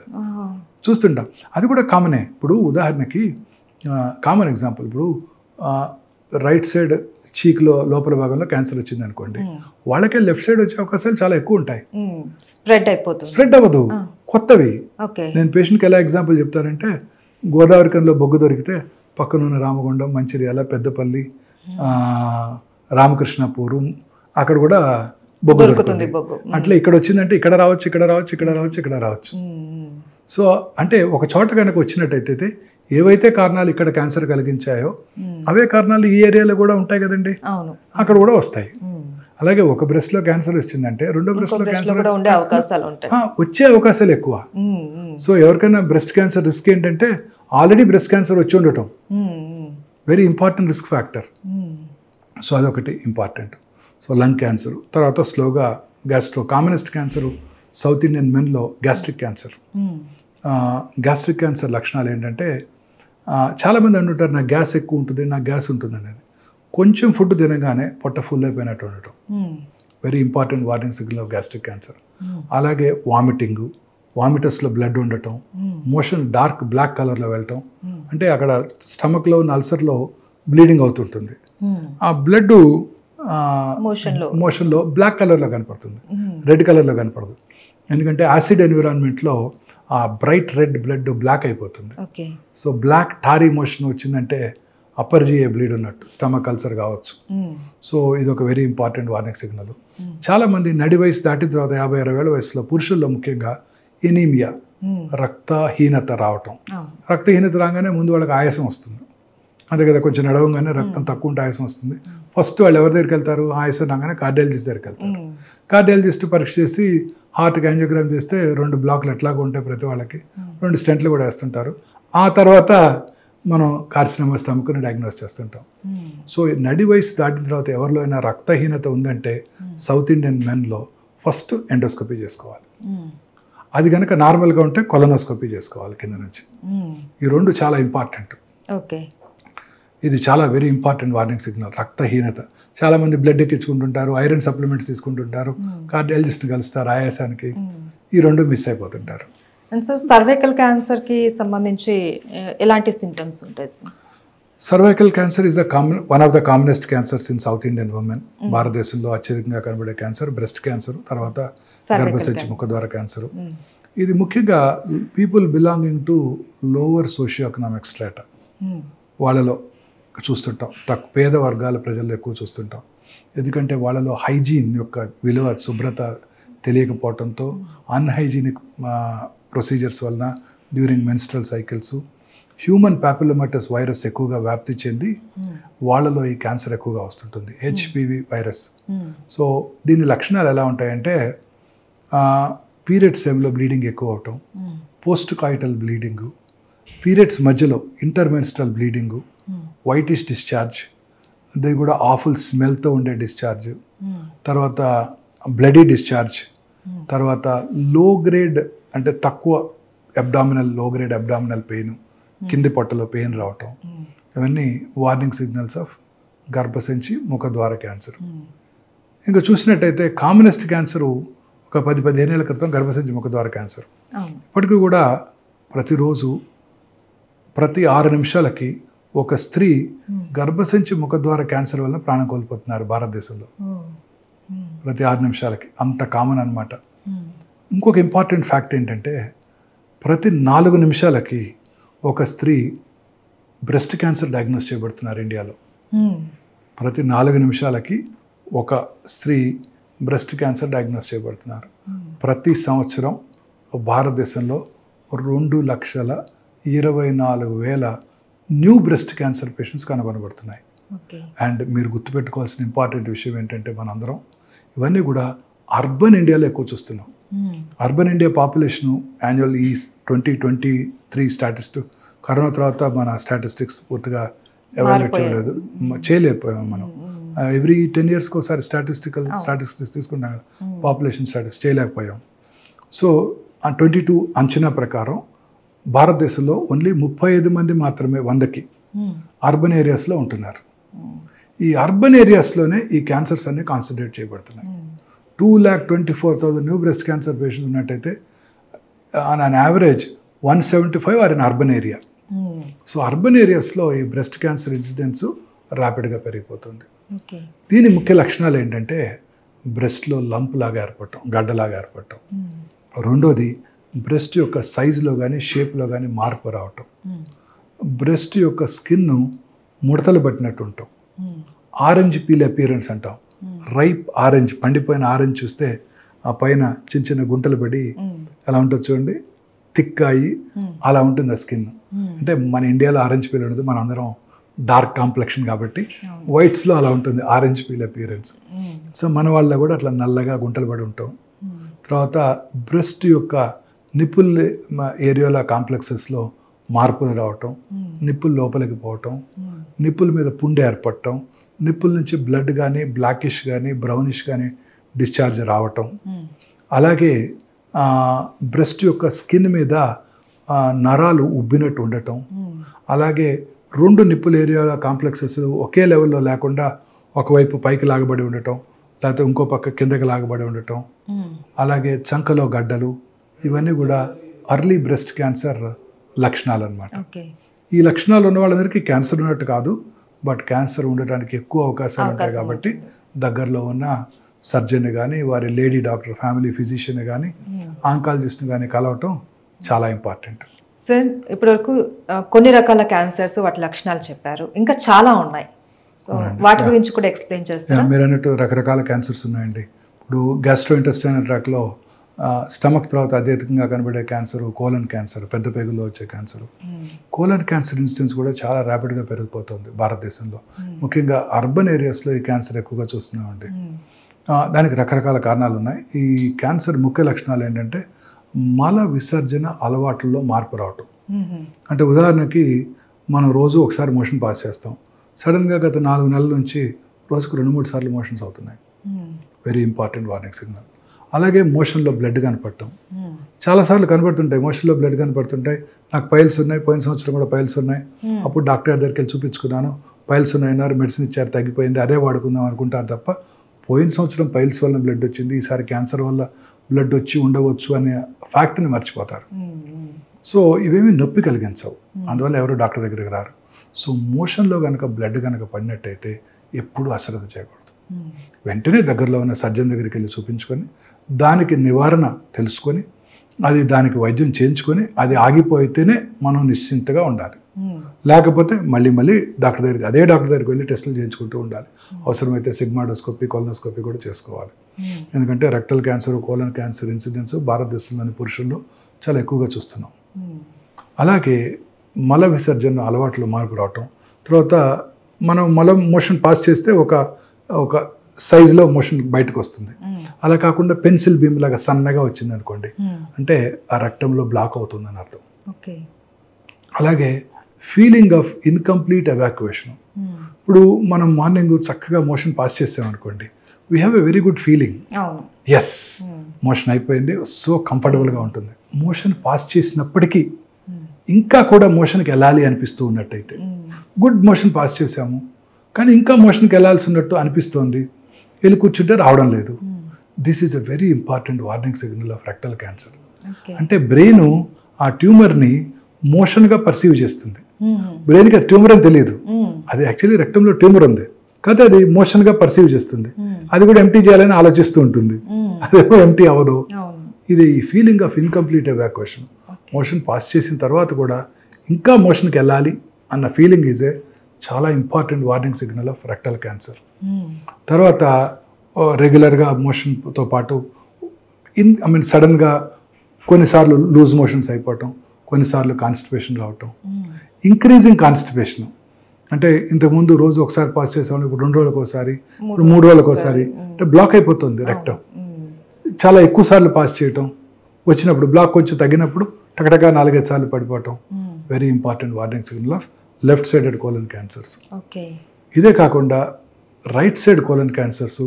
చూస్తుంటాం. అది కూడా కామనే. ఇప్పుడు ఉదాహరణకి కామన్ ఎగ్జాంపుల్, ఇప్పుడు రైట్ సైడ్ చీక్లో లోపల భాగంలో క్యాన్సర్ వచ్చింది అనుకోండి, వాళ్ళకే లెఫ్ట్ సైడ్ వచ్చే అవకాశాలు చాలా ఎక్కువ ఉంటాయి. స్ప్రెడ్ అవ్వదు, కొత్తవి. నేను పేషెంట్కి ఎలా ఎగ్జాంపుల్ చెప్తానంటే, గోదావరికంలో బొగ్గు దొరికితే పక్కన ఉన్న రామగుండం, మంచిర్యాల, పెద్దపల్లి, రామకృష్ణపూరు అక్కడ కూడా బొగ్గు దొరుకుతుంది. అట్లా ఇక్కడ వచ్చిందంటే ఇక్కడ రావచ్చు, ఇక్కడ రావచ్చు, ఇక్కడ రావచ్చు, ఇక్కడ రావచ్చు. సో అంటే ఒక చోట కనుక వచ్చినట్టయితే ఏవైతే కారణాలు ఇక్కడ క్యాన్సర్ కలిగించాయో అవే కారణాలు ఈ ఏరియాలో కూడా ఉంటాయి కదండి, అక్కడ కూడా వస్తాయి. అలాగే ఒక బ్రెస్ట్ లో క్యాన్సర్ వచ్చిందంటే రెండో బ్రెస్ట్ లో క్యాన్సర్ వచ్చే అవకాశాలు ఎక్కువ. సో ఎవరికైనా బ్రెస్ట్ క్యాన్సర్ రిస్క్ ఏంటంటే ఆల్రెడీ బ్రెస్ట్ క్యాన్సర్ వచ్చి ఉండటం very important risk factor. So అదొకటి ఇంపార్టెంట్. సో లంగ్ క్యాన్సర్, తర్వాత స్లోగా gastro, commonest cancer south Indian మెన్లో గ్యాస్ట్రిక్ క్యాన్సర్. గ్యాస్ట్రిక్ క్యాన్సర్ లక్షణాలు ఏంటంటే, చాలామంది అంటుంటారు నాకు గ్యాస్ ఎక్కువ ఉంటుంది, నాకు గ్యాస్ ఉంటుంది అనేది. కొంచెం ఫుడ్ తినగానే పొట్ట ఫుల్ అయిపోయినట్టు ఉండటం very important warning signal of gastric cancer. అలాగే వామిటింగ్, వామిటర్స్లో బ్లడ్ ఉండటం, మోషన్ డార్క్ బ్లాక్ కలర్లో వెళ్ళటం, అంటే అక్కడ స్టమక్లో ఉన్న అల్సర్లో బ్లీడింగ్ అవుతుంటుంది. ఆ బ్లడ్ మోషన్లో బ్లాక్ కలర్లో కనపడుతుంది, రెడ్ కలర్లో కనపడదు. ఎందుకంటే యాసిడ్ ఎన్విరాన్మెంట్లో ఆ బ్రైట్ రెడ్ బ్లడ్ బ్లాక్ అయిపోతుంది. సో బ్లాక్ టారీ మోషన్ వచ్చిందంటే అప్పర్ జిఏ బ్లీడ్ ఉన్నట్టు, స్టమక్ అల్సర్ కావచ్చు. సో ఇది ఒక వెరీ ఇంపార్టెంట్ వార్నింగ్ సిగ్నల్. చాలామంది నడి వయసు దాటిన తర్వాత 50-60 ఏళ్ళ వయసులో పురుషుల్లో ముఖ్యంగా ఎనీమియా, రక్తహీనత రావటం. రక్తహీనత రాగానే ముందు వాళ్ళకి ఆయాసం వస్తుంది, అంతే కదా, కొంచెం నడవగానే రక్తం తక్కువ ఉంటే ఆయాసం వస్తుంది. ఫస్ట్ వాళ్ళు ఎవరి దగ్గరికి వెళ్తారు, ఆయాసం రాగానే కార్డియాలజిస్ట్ దగ్గరికి వెళ్తారు. కార్డియాలజిస్ట్ పరీక్ష చేసి హార్ట్కి యాంజియోగ్రామ్ చేస్తే 2 బ్లాక్లు ఎట్లాగో ఉంటాయి ప్రతి వాళ్ళకి, 2 స్టెంట్లు కూడా వేస్తుంటారు. ఆ తర్వాత మనం కార్సినోమా స్టమక్ని డయాగ్నోస్ చేస్తుంటాం. సో నడి వయసు దాటిన తర్వాత ఎవరిలో అయినా రక్తహీనత ఉందంటే సౌత్ ఇండియన్ మెన్లో ఫస్ట్ ఎండోస్కోపీ చేసుకోవాలి. అది కనుక నార్మల్గా ఉంటే కొలనోస్కోపీ చేసుకోవాలి కింద నుంచి. ఈ 2 చాలా ఇంపార్టెంట్. ఇది చాలా వెరీ ఇంపార్టెంట్ వార్నింగ్ సిగ్నల్. రక్తహీనత, చాలామంది బ్లడ్ ఎక్కించుకుంటుంటారు, ఐరన్ సప్లిమెంట్స్ తీసుకుంటుంటారు, కార్డియాలజిస్ట్ కలుస్తారు ఆయాసానికి, ఈ 2 మిస్ అయిపోతుంటారు. అండ్ సార్ సర్వైకల్ క్యాన్సర్కి సంబంధించి ఎలాంటి సింటమ్స్ ఉంటాయి sir? Cervical cancer is one of the commonest cancers in south Indian women. భారతదేశంలో అత్యధికంగా కనబడే క్యాన్సర్ బ్రెస్ట్ క్యాన్సర్, తర్వాత గర్భసంచి ముఖద్వార క్యాన్సర్. ఇది ముఖ్యంగా people belonging to lower socio economic strata వాళ్ళలో చూస్తుంటాం, పేద వర్గాల ప్రజల్లో ఎక్కువ చూస్తుంటాం. ఎందుకంటే వాళ్ళలో హైజీన్ యొక్క విలువ, శుభ్రత తెలియకపోవడంతో అన్హైజీనిక్ ప్రొసీజర్స్ వలన during menstrual cycles human papillomatous virus ఎక్కువగా వ్యాప్తి చెంది వాళ్ళలో ఈ క్యాన్సర్ ఎక్కువగా వస్తుంటుంది, హెచ్పివి వైరస్. సో దీని లక్షణాలు ఎలా ఉంటాయంటే, పీరియడ్స్ టైంలో బ్లీడింగ్ ఎక్కువ అవటం, పోస్ట్ కాయిటల్ బ్లీడింగు, పీరియడ్స్ మధ్యలో ఇంటర్మెన్స్ట్రల్ బ్లీడింగు, వైటిష్ డిశ్చార్జ్, అది కూడా ఆఫుల్ స్మెల్తో ఉండే డిశ్చార్జ్, తర్వాత బ్లడీ డిశ్చార్జ్, తర్వాత లో గ్రేడ్ అంటే తక్కువ అబ్డామినల్, లో గ్రేడ్ అబ్డామినల్ పెయిన్, కింది పొట్టలో పెయిన్ రావటం, ఇవన్నీ వార్నింగ్ సిగ్నల్స్ ఆఫ్ గర్భసంచి ముఖద్వార క్యాన్సర్. ఇంకా చూసినట్టయితే కామనెస్ట్ క్యాన్సరు ఒక 10-15 ఏళ్ల క్రితం గర్భసంచి ముఖద్వార క్యాన్సర్. ఇప్పటికీ కూడా ప్రతిరోజు ప్రతి 6 నిమిషాలకి ఒక స్త్రీ గర్భసంచి ముఖద్వార క్యాన్సర్ వల్ల ప్రాణం కోల్పోతున్నారు భారతదేశంలో. ప్రతి 6 నిమిషాలకి, అంత కామన్ అనమాట. ఇంకొక ఇంపార్టెంట్ ఫ్యాక్ట్ ఏంటంటే, ప్రతి 4 నిమిషాలకి ఒక స్త్రీ బ్రెస్ట్ క్యాన్సర్ డయాగ్నోస్ చేయబడుతున్నారు ఇండియాలో. ప్రతి 4 నిమిషాలకి ఒక స్త్రీ బ్రెస్ట్ క్యాన్సర్ డయాగ్నోస్ చేయబడుతున్నారు. ప్రతి సంవత్సరం భారతదేశంలో 2,24,000 న్యూ బ్రెస్ట్ క్యాన్సర్ పేషెంట్స్ కనుగొనబడుతున్నాయి. అండ్ మీరు గుర్తుపెట్టుకోవాల్సిన ఇంపార్టెంట్ విషయం ఏంటంటే, మనందరం ఇవన్నీ కూడా అర్బన్ ఇండియాలో ఎక్కువ చూస్తున్నాం. అర్బన్ ఇండియా పాపులేషను యాన్యువల్ ఈ 2023 స్టాటిస్టిక్, కరోనా తర్వాత మన స్టాటిస్టిక్స్ పూర్తిగా ఎవాల్యుయేట్ చేయలేకపోయాం మనం. ఎవ్రీ 10 yearsకి ఒకసారి స్టాటిస్టిక్స్ తీసుకుంటాం కదా, పాపులేషన్ స్టాటిస్టిక్స్ చేయలేకపోయాం. సో ఆ 22 అంచనా ప్రకారం భారతదేశంలో ఓన్లీ 35 మంది మాత్రమే 100కి అర్బన్ ఏరియాస్లో ఉంటున్నారు. ఈ అర్బన్ ఏరియాస్లోనే ఈ క్యాన్సర్స్ అన్ని కాన్సన్ట్రేట్ చేయబడుతున్నాయి. 2,24,000 న్యూ బ్రెస్ట్ క్యాన్సర్ పేషెంట్స్ ఉన్నట్టయితే on an average 175 are in urban area. So urban ఏరియాస్లో ఈ బ్రెస్ట్ క్యాన్సర్ ఇన్సిడెన్స్ ర్యాపిడ్గా పెరిగిపోతుంది. దీని ముఖ్య లక్షణాలు ఏంటంటే బ్రెస్ట్లో లంప్ లాగా ఏర్పడటం, గడ్డలాగా ఏర్పడటం. రెండోది బ్రెస్ట్ యొక్క సైజులో కానీ షేప్లో కానీ మార్పు రావటం. బ్రెస్ట్ యొక్క స్కిన్ ముడతలు పట్టినట్టు ఉంటాం. ఆరెంజ్ పీల్ అపియరెన్స్ అంటాం. రైప్ ఆరెంజ్, పండిపోయిన ఆరెంజ్ చూస్తే ఆ పైన చిన్న చిన్న గుంటలు పడి ఎలా ఉంటుంది చూడండి, థిక్ అయ్యి అలా ఉంటుంది ఆ స్కిన్. అంటే మన ఇండియాలో ఆరెంజ్ పీల్ ఉండదు, మన అందరం డార్క్ కాంప్లెక్షన్ కాబట్టి వైట్స్లో అలా ఉంటుంది ఆరెంజ్ పీల్ అపియరెన్స్. సో మన వాళ్ళ కూడా అట్లా నల్లగా గుంటలు పడి ఉంటాం. తర్వాత బ్రెస్ట్ యొక్క నిప్పుల్ ఏరియాలో కాంప్లెక్సెస్లో మార్పులు రావటం, నిప్పులు లోపలికి పోవటం, నిప్పుల మీద పుండె ఏర్పడటం, నిప్పుల నుంచి బ్లడ్ కానీ బ్లాకిష్ కానీ బ్రౌనిష్ కానీ డిశ్చార్జ్ రావటం. అలాగే బ్రెస్ట్ యొక్క స్కిన్ మీద నరాలు ఉబ్బినట్టు ఉండటం. అలాగే రెండు నిప్పుల ఏరియాల కాంప్లెక్సెస్ ఒకే లెవెల్లో లేకుండా ఒకవైపు పైకి లాగబడి ఉండటం, లేకపోతే ఇంకో పక్క కిందకి లాగబడి ఉండటం. అలాగే చంకలో గడ్డలు, ఇవన్నీ కూడా అర్లీ బ్రెస్ట్ క్యాన్సర్ లక్షణాలు అన్నమాట. ఈ లక్షణాలు ఉన్న వాళ్ళందరికీ క్యాన్సర్ ఉన్నట్టు కాదు, బట్ క్యాన్సర్ ఉండటానికి ఎక్కువ అవకాశాలు ఉంటాయి కాబట్టి దగ్గరలో ఉన్న సర్జన్ కానీ, వారి లేడీ డాక్టర్, ఫ్యామిలీ ఫిజిషియన్ కానీ, ఆంకాలజిస్ట్ని కానీ కలవటం చాలా ఇంపార్టెంట్. సార్, ఇప్పటివరకు కొన్ని రకాల క్యాన్సర్స్ వాటి లక్షణాలు చెప్పారు, ఇంకా చాలా ఉన్నాయి. సో వాటి గురించి కూడా ఎక్స్ప్లెయిన్ చేస్తారా? మీరు అన్నట్టు రకరకాల క్యాన్సర్స్ ఉన్నాయండి. ఇప్పుడు గ్యాస్ట్రోఇంటెస్టైనల్ ట్రాక్లో స్టమక్ తర్వాత అత్యధికంగా కనబడే క్యాన్సర్ కోలన్ క్యాన్సర్, పెద్ద పేగుల్లో వచ్చే క్యాన్సర్. కోలన్ క్యాన్సర్ ఇన్సిడెన్స్ కూడా చాలా ర్యాపిడ్గా పెరిగిపోతుంది భారతదేశంలో. ముఖ్యంగా అర్బన్ ఏరియాస్లో ఈ క్యాన్సర్ ఎక్కువగా చూస్తున్నామండి. దానికి రకరకాల కారణాలు ఉన్నాయి. ఈ క్యాన్సర్ ముఖ్య లక్షణాలు ఏంటంటే మల విసర్జన అలవాట్లలో మార్పు రావటం. అంటే ఉదాహరణకి మనం రోజు ఒకసారి మోషన్ పాస్ చేస్తాం, సడన్గా గత 4 నెలల నుంచి రోజుకు 2-3 సార్లు మోషన్స్ అవుతున్నాయి. Very important warning signal. అలాగే మోషన్లో బ్లడ్ కనపడటం చాలాసార్లు కనపడుతుంటాయి. మోషన్లో బ్లడ్ కనపడుతుంటాయి. నాకు పైల్స్ ఉన్నాయి, పోయిన సంవత్సరం కూడా పైల్స్ ఉన్నాయి, అప్పుడు డాక్టర్ దగ్గరికి వెళ్ళి చూపించుకున్నాను, పైల్స్ ఉన్నాయన్నారు, మెడిసిన్ ఇచ్చారు, తగ్గిపోయింది, అదే వాడుకుందాం అనుకుంటారు తప్ప పోయిన సంవత్సరం పైల్స్ వల్ల బ్లడ్ వచ్చింది, ఈసారి క్యాన్సర్ వల్ల బ్లడ్ వచ్చి ఉండవచ్చు అనే ఫ్యాక్ట్ని మర్చిపోతారు. సో ఇవేమీ నొప్పి కలిగించవు, అందువల్ల ఎవరు డాక్టర్ దగ్గరికి రారు. సో మోషన్లో కనుక బ్లడ్ కనుక పడినట్టయితే ఎప్పుడూ అశ్రద్ధ చేయకూడదు. వెంటనే దగ్గరలో ఉన్న సర్జన్ దగ్గరికి వెళ్ళి చూపించుకొని దానికి నివారణ తెలుసుకొని అది దానికి వైద్యం చేయించుకొని అది ఆగిపోయితేనే మనం నిశ్చింతగా ఉండాలి. లేకపోతే మళ్ళీ డాక్టర్ దగ్గరికి, అదే డాక్టర్ దగ్గరికి వెళ్ళి టెస్టులు చేయించుకుంటూ ఉండాలి. అవసరమైతే సిగ్మాడోస్కోపీ, కొలనోస్కోపీ కూడా చేసుకోవాలి. ఎందుకంటే rectal cancer, colon cancer incidence భారతదేశంలోని పురుషుల్లో చాలా ఎక్కువగా చూస్తున్నాం. అలాగే మల విసర్జన అలవాట్లు మార్పు రావటం, తర్వాత మనం మోషన్ పాస్ చేస్తే ఒక సైజులో మోషన్ బయటకు వస్తుంది. అలా కాకుండా పెన్సిల్ బీమ్ లాగా సన్నగా వచ్చింది అనుకోండి, అంటే ఆ రక్తంలో బ్లాక్ అవుతుందని అర్థం. అలాగే ఫీలింగ్ ఆఫ్ ఇన్కంప్లీట్ ఎవాక్యుయేషన్. ఇప్పుడు మనం మార్నింగ్ చక్కగా మోషన్ పాస్ చేసామనుకోండి, we have a very good feeling, yes motion అయిపోయింది, సో కంఫర్టబుల్గా ఉంటుంది. మోషన్ పాస్ చేసినప్పటికీ ఇంకా కూడా మోషన్కి వెళ్ళాలి అనిపిస్తూ ఉన్నట్టయితే, గుడ్ మోషన్ పాస్ చేసాము కానీ ఇంకా మోషన్కి వెళ్ళాల్సి ఉన్నట్టు అనిపిస్తోంది, వెళ్ళి కూర్చుంటే రావడం లేదు, this is a very important warning signal of rectal cancer. అంటే బ్రెయిన్ ఆ ట్యూమర్ని మోషన్గా పర్సీవ్ చేస్తుంది. బ్రెయిన్కి ఆ ట్యూమర్ అని తెలియదు, అది యాక్చువల్లీ రెక్టంలో ట్యూమర్ ఉంది కదా, అది మోషన్గా పర్సీవ్ చేస్తుంది. అది కూడా ఎంటీ చేయాలని ఆలోచిస్తూ ఉంటుంది, అదేమో ఎంటీ అవ్వదు. ఇది feeling of incomplete evacuation. Motion pass చేసిన తర్వాత కూడా ఇంకా మోషన్కి వెళ్ళాలి అన్న ఫీలింగ్ ఈజ్ ఏ చాలా important warning signal of rectal cancer. తర్వాత రెగ్యులర్గా మోషన్తో పాటు సడన్గా కొన్నిసార్లు లూజ్ మోషన్స్ అయిపోవటం, కొన్నిసార్లు కాన్స్టిపేషన్ రావటం. ఇంక్రీజింగ్ కాన్స్టిపేషన్ అంటే ఇంతకుముందు రోజు ఒకసారి పాస్ చేసేవాళ్ళు ఇప్పుడు 2 రోజులకు ఒకసారి, ఇప్పుడు 3 రోజులకు ఒకసారి, అంటే బ్లాక్ అయిపోతుంది రెక్టం. చాలా ఎక్కువ సార్లు పాస్ చేయటం, వచ్చినప్పుడు బ్లాక్ కొంచెం తగ్గినప్పుడు టకటగా 4-5 సార్లు పడిపోవటం. Very important warning signal of left sided colon cancers. ఇదే కాకుండా right side colon cancers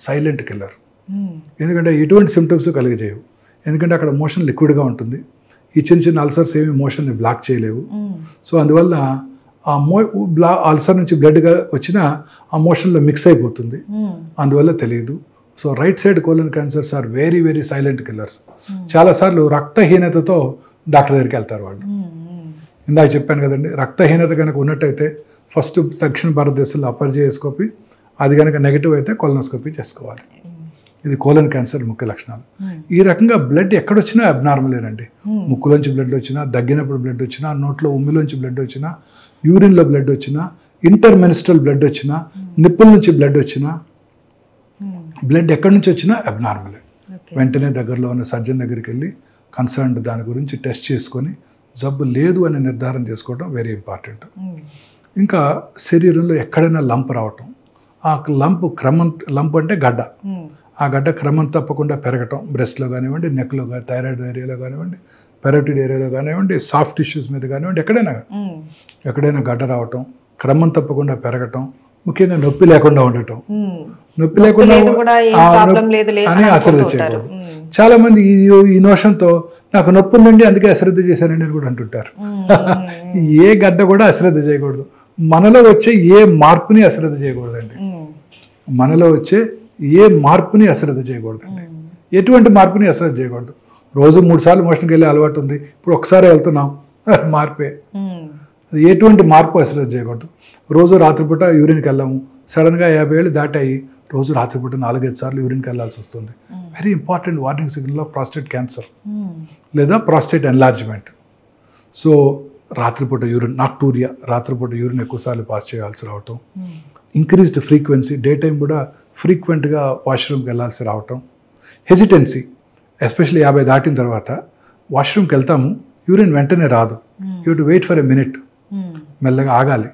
silent killer. ఎందుకంటే ఎటువంటి సిమ్టమ్స్ కలిగజేయవు, ఎందుకంటే అక్కడ మోషన్ లిక్విడ్గా ఉంటుంది. ఈ చిన్న అల్సర్స్ ఏమి మోషన్ని బ్లాక్ చేయలేవు. సో అందువల్ల ఆ అల్సర్ నుంచి బ్లడ్గా వచ్చిన ఆ మోషన్లో మిక్స్ అయిపోతుంది, అందువల్ల తెలియదు. So right side colon cancers are very very silent killers. చాలాసార్లు రక్తహీనతతో డాక్టర్ దగ్గరికి వెళ్తారు వాళ్ళు. ఇందాక చెప్పాను కదండి, రక్తహీనత కనుక ఉన్నట్టయితే ఫస్ట్ దక్షిణ భారతదేశంలో అపర్జయోస్కోపీ, అది కనుక నెగిటివ్ అయితే కొలనోస్కోపీ చేసుకోవాలి. ఇది కోలన్ క్యాన్సర్ ముఖ్య లక్షణాలు. ఈ రకంగా బ్లడ్ ఎక్కడొచ్చినా అబ్నార్మలేనండి. ముక్కులోంచి బ్లడ్ వచ్చినా, దగ్గినప్పుడు బ్లడ్ వచ్చినా, నోట్లో ఉమ్మిలోంచి బ్లడ్ వచ్చినా, యూరిన్లో బ్లడ్ వచ్చినా, ఇంటర్మెనిస్ట్రల్ బ్లడ్ వచ్చినా, నిప్పుల నుంచి బ్లడ్ వచ్చినా, బ్లడ్ ఎక్కడి నుంచి వచ్చినా అబ్నార్మలే. వెంటనే దగ్గరలో ఉన్న సర్జన్ దగ్గరికి వెళ్ళి కన్సర్న్డ్ దాని గురించి టెస్ట్ చేసుకొని జబ్బు లేదు అని నిర్ధారణ చేసుకోవడం వెరీ ఇంపార్టెంట్. ఇంకా శరీరంలో ఎక్కడైనా లంప్ రావటం, ఆ లంప్ అంటే గడ్డ, ఆ గడ్డ క్రమం తప్పకుండా పెరగటం, బ్రెస్ట్లో కానివ్వండి, నెక్లో కానీ, థైరాయిడ్ ఏరియాలో కానివ్వండి, పెరోటిడ్ ఏరియాలో కానివ్వండి, సాఫ్ట్ టిష్యూస్ మీద కానివ్వండి, ఎక్కడైనా గడ్డ రావటం, క్రమం తప్పకుండా పెరగటం, ముఖ్యంగా నొప్పి లేకుండా ఉండటం. నొప్పి లేకుండా అని అశ్రద్ధ చేయకూడదు. చాలా మంది ఈ నోషంతో నాకు నొప్పి ఉందండి అందుకే అశ్రద్ధ చేశానండి అని కూడా అంటుంటారు. ఏ గడ్డ కూడా అశ్రద్ధ చేయకూడదు. మనలో వచ్చే ఏ మార్పుని అశ్రద్ధ చేయకూడదండి. మనలో వచ్చే ఏ మార్పుని అశ్రద్ధ చేయకూడదండి. ఎటువంటి మార్పుని అశ్రద్ధ చేయకూడదు. రోజు 3 సార్లు మోషన్కి వెళ్ళే అలవాటు ఉంది, ఇప్పుడు ఒకసారి వెళ్తున్నాం, మార్పే. ఎటువంటి మార్పు అశ్రద్ధ చేయకూడదు. రోజు రాత్రిపూట యూరిన్కి వెళ్ళాము, సడన్గా 50 ఏళ్ళు దాటాయి, రోజు రాత్రిపూట 4-5 సార్లు యూరిన్కి వెళ్ళాల్సి వస్తుంది. Very important warning signal of prostate cancer లేదా ప్రాస్టేట్ ఎన్లార్జ్మెంట్. సో రాత్రిపూట యూరిన్, నాక్టూరియా, రాత్రిపూట యూరిన్ ఎక్కువసార్లు పాస్ చేయాల్సి రావటం, ఇంక్రీజ్డ్ ఫ్రీక్వెన్సీ, డే టైం కూడా ఫ్రీక్వెంట్గా వాష్రూమ్కి వెళ్ళాల్సి రావటం, హెసిటెన్సీ, ఎస్పెషల్లీ 50 దాటిన తర్వాత వాష్రూమ్కి వెళ్తాము, యూరిన్ వెంటనే రాదు, you to wait for a minute, మెల్లగా ఆగాలి.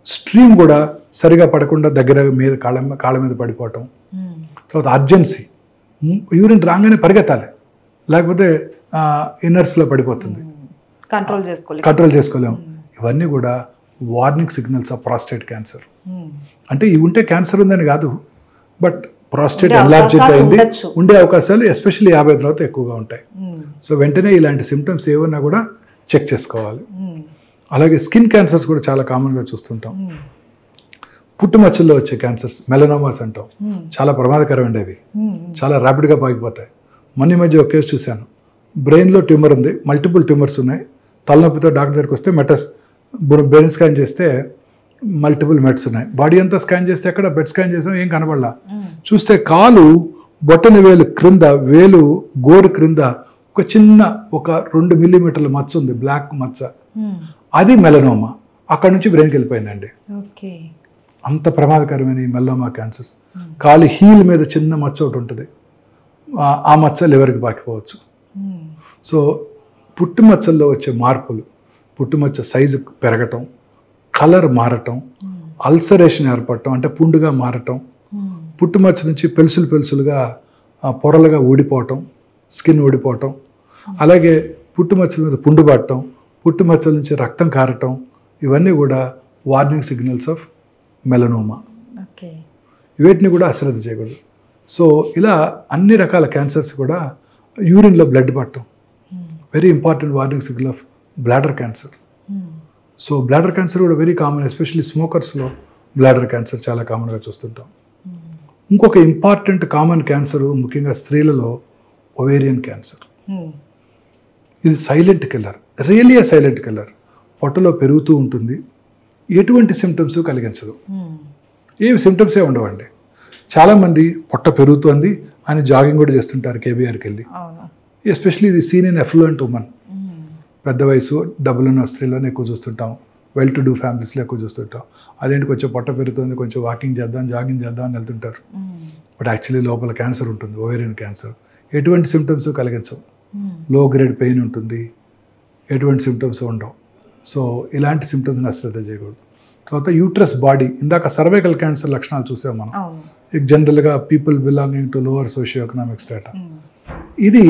స్ట్రీమ్ కూడా సరిగా పడకుండా దగ్గర మీద కాళ్ళ మీద పడిపోవటం. తర్వాత అర్జెన్సీ, యూరిన్ రాగానే పరిగెత్తాలి, లేకపోతే ఇన్నర్స్లో పడిపోతుంది, కంట్రోల్ చేసుకోలేము. ఇవన్నీ కూడా warning signals of prostate cancer. అంటే ఇవి ఉంటే క్యాన్సర్ ఉందని కాదు, బట్ ప్రాస్టేట్ ఎన్లార్జ్డ్ అయింది, ఉండే అవకాశాలు ఎస్పెషల్లీ 50 తర్వాత ఎక్కువగా ఉంటాయి. సో వెంటనే ఇలాంటి సిమ్టమ్స్ ఏమన్నా కూడా చెక్ చేసుకోవాలి. అలాగే స్కిన్ క్యాన్సర్స్ కూడా చాలా కామన్గా చూస్తుంటాం. పుట్టుమచ్చల్లో వచ్చే క్యాన్సర్స్, మెలనోమాస్ అంటాం, చాలా ప్రమాదకరమైనవి, అవి చాలా ర్యాపిడ్గా పాకిపోతాయి. మొన్న మధ్య ఒక కేసు చూశాను, బ్రెయిన్లో ట్యూమర్ ఉంది, మల్టిపుల్ ట్యూమర్స్ ఉన్నాయి, తలనొప్పితో డాక్టర్ దగ్గరికి వస్తే బ్రెయిన్ స్కాన్ చేస్తే మల్టిపుల్ మెట్స్ ఉన్నాయి, బాడీ అంతా స్కాన్ చేస్తే ఎక్కడ బెడ్ స్కాన్ చేసినా ఏం కనబడలా. చూస్తే కాలు బొట్టన వేలు క్రింద, వేలు గోరు క్రింద ఒక చిన్న 2 మిల్లీమీటర్ల మచ్చ ఉంది, బ్లాక్ మచ్చ, అది మెలనోమా. అక్కడ నుంచి బ్రెయిన్కి వెళ్ళిపోయిందండి. అంత ప్రమాదకరమైన ఈ మెలనోమా క్యాన్సర్స్. కాలు హీల్ మీద చిన్న మచ్చ ఒకటి ఉంటుంది, ఆ మచ్చ లివర్కి పాకిపోవచ్చు. సో పుట్టుమచ్చల్లో వచ్చే మార్పులు, పుట్టుమచ్చ సైజు పెరగటం, కలర్ మారటం, అల్సరేషన్ ఏర్పడటం అంటే పుండుగా మారటం, పుట్టుమచ్చ నుంచి పెలుసులుగా పొరలుగా ఊడిపోవటం, స్కిన్ ఊడిపోవటం, అలాగే పుట్టుమచ్చల మీద పుండు పడటం, పుట్టుమచ్చల నుంచి రక్తం కారటం, ఇవన్నీ కూడా వార్నింగ్ సిగ్నల్స్ ఆఫ్ మెలనోమా. వీటిని కూడా అశ్రద్ధ చేయకూడదు. సో ఇలా అన్ని రకాల క్యాన్సర్స్ కూడా యూరిన్లో బ్లడ్ పడటం very important warning signal of bladder cancer. So bladder cancer కూడా వెరీ కామన్, ఎస్పెషల్లీ స్మోకర్స్లో బ్లాడర్ క్యాన్సర్ చాలా కామన్గా చూస్తుంటాం. ఇంకొక ఇంపార్టెంట్ కామన్ క్యాన్సర్ ముఖ్యంగా స్త్రీలలో ఒవేరియన్ క్యాన్సర్. ఇది silent killer, really silent killer. పొట్టలో పెరుగుతూ ఉంటుంది, ఎటువంటి సిమ్టమ్స్ కలిగించదు, ఏమి సిమ్టమ్సే ఉండవండి. చాలామంది పొట్ట పెరుగుతుంది అని జాగింగ్ కూడా చేస్తుంటారు కేబీఆర్కి వెళ్ళి, ఎస్పెషల్లీ ఇది సీన్ ఇన్ ఎఫ్లూయెంట్ ఉమెన్, పెద్ద వయసు డబ్బులున్న స్త్రీలను ఎక్కువ చూస్తుంటాం, వెల్ టు డూ ఫ్యామిలీస్లో ఎక్కువ చూస్తుంటాం. అదేంటి కొంచెం పొట్ట పెరుగుతుంది, కొంచెం వాకింగ్ చేద్దాం, జాగింగ్ చేద్దాం అని వెళ్తుంటారు, బట్ యాక్చువల్లీ లోపల క్యాన్సర్ ఉంటుంది, ఓవేరియన్ క్యాన్సర్. ఎటువంటి సిమ్టమ్స్ కలిగించవు, లో గ్రేడ్ పెయిన్ ఉంటుంది, ఎటువంటి సిమ్టమ్స్ ఉండవు. సో ఇలాంటి సిమ్టమ్స్ని అశ్రద్ధ చేయకూడదు. తర్వాత యూట్రస్ బాడీ, ఇందాక సర్వైకల్ క్యాన్సర్ లక్షణాలు చూసాం మనం, జనరల్గా people belonging to lower socio economic strata. ఇది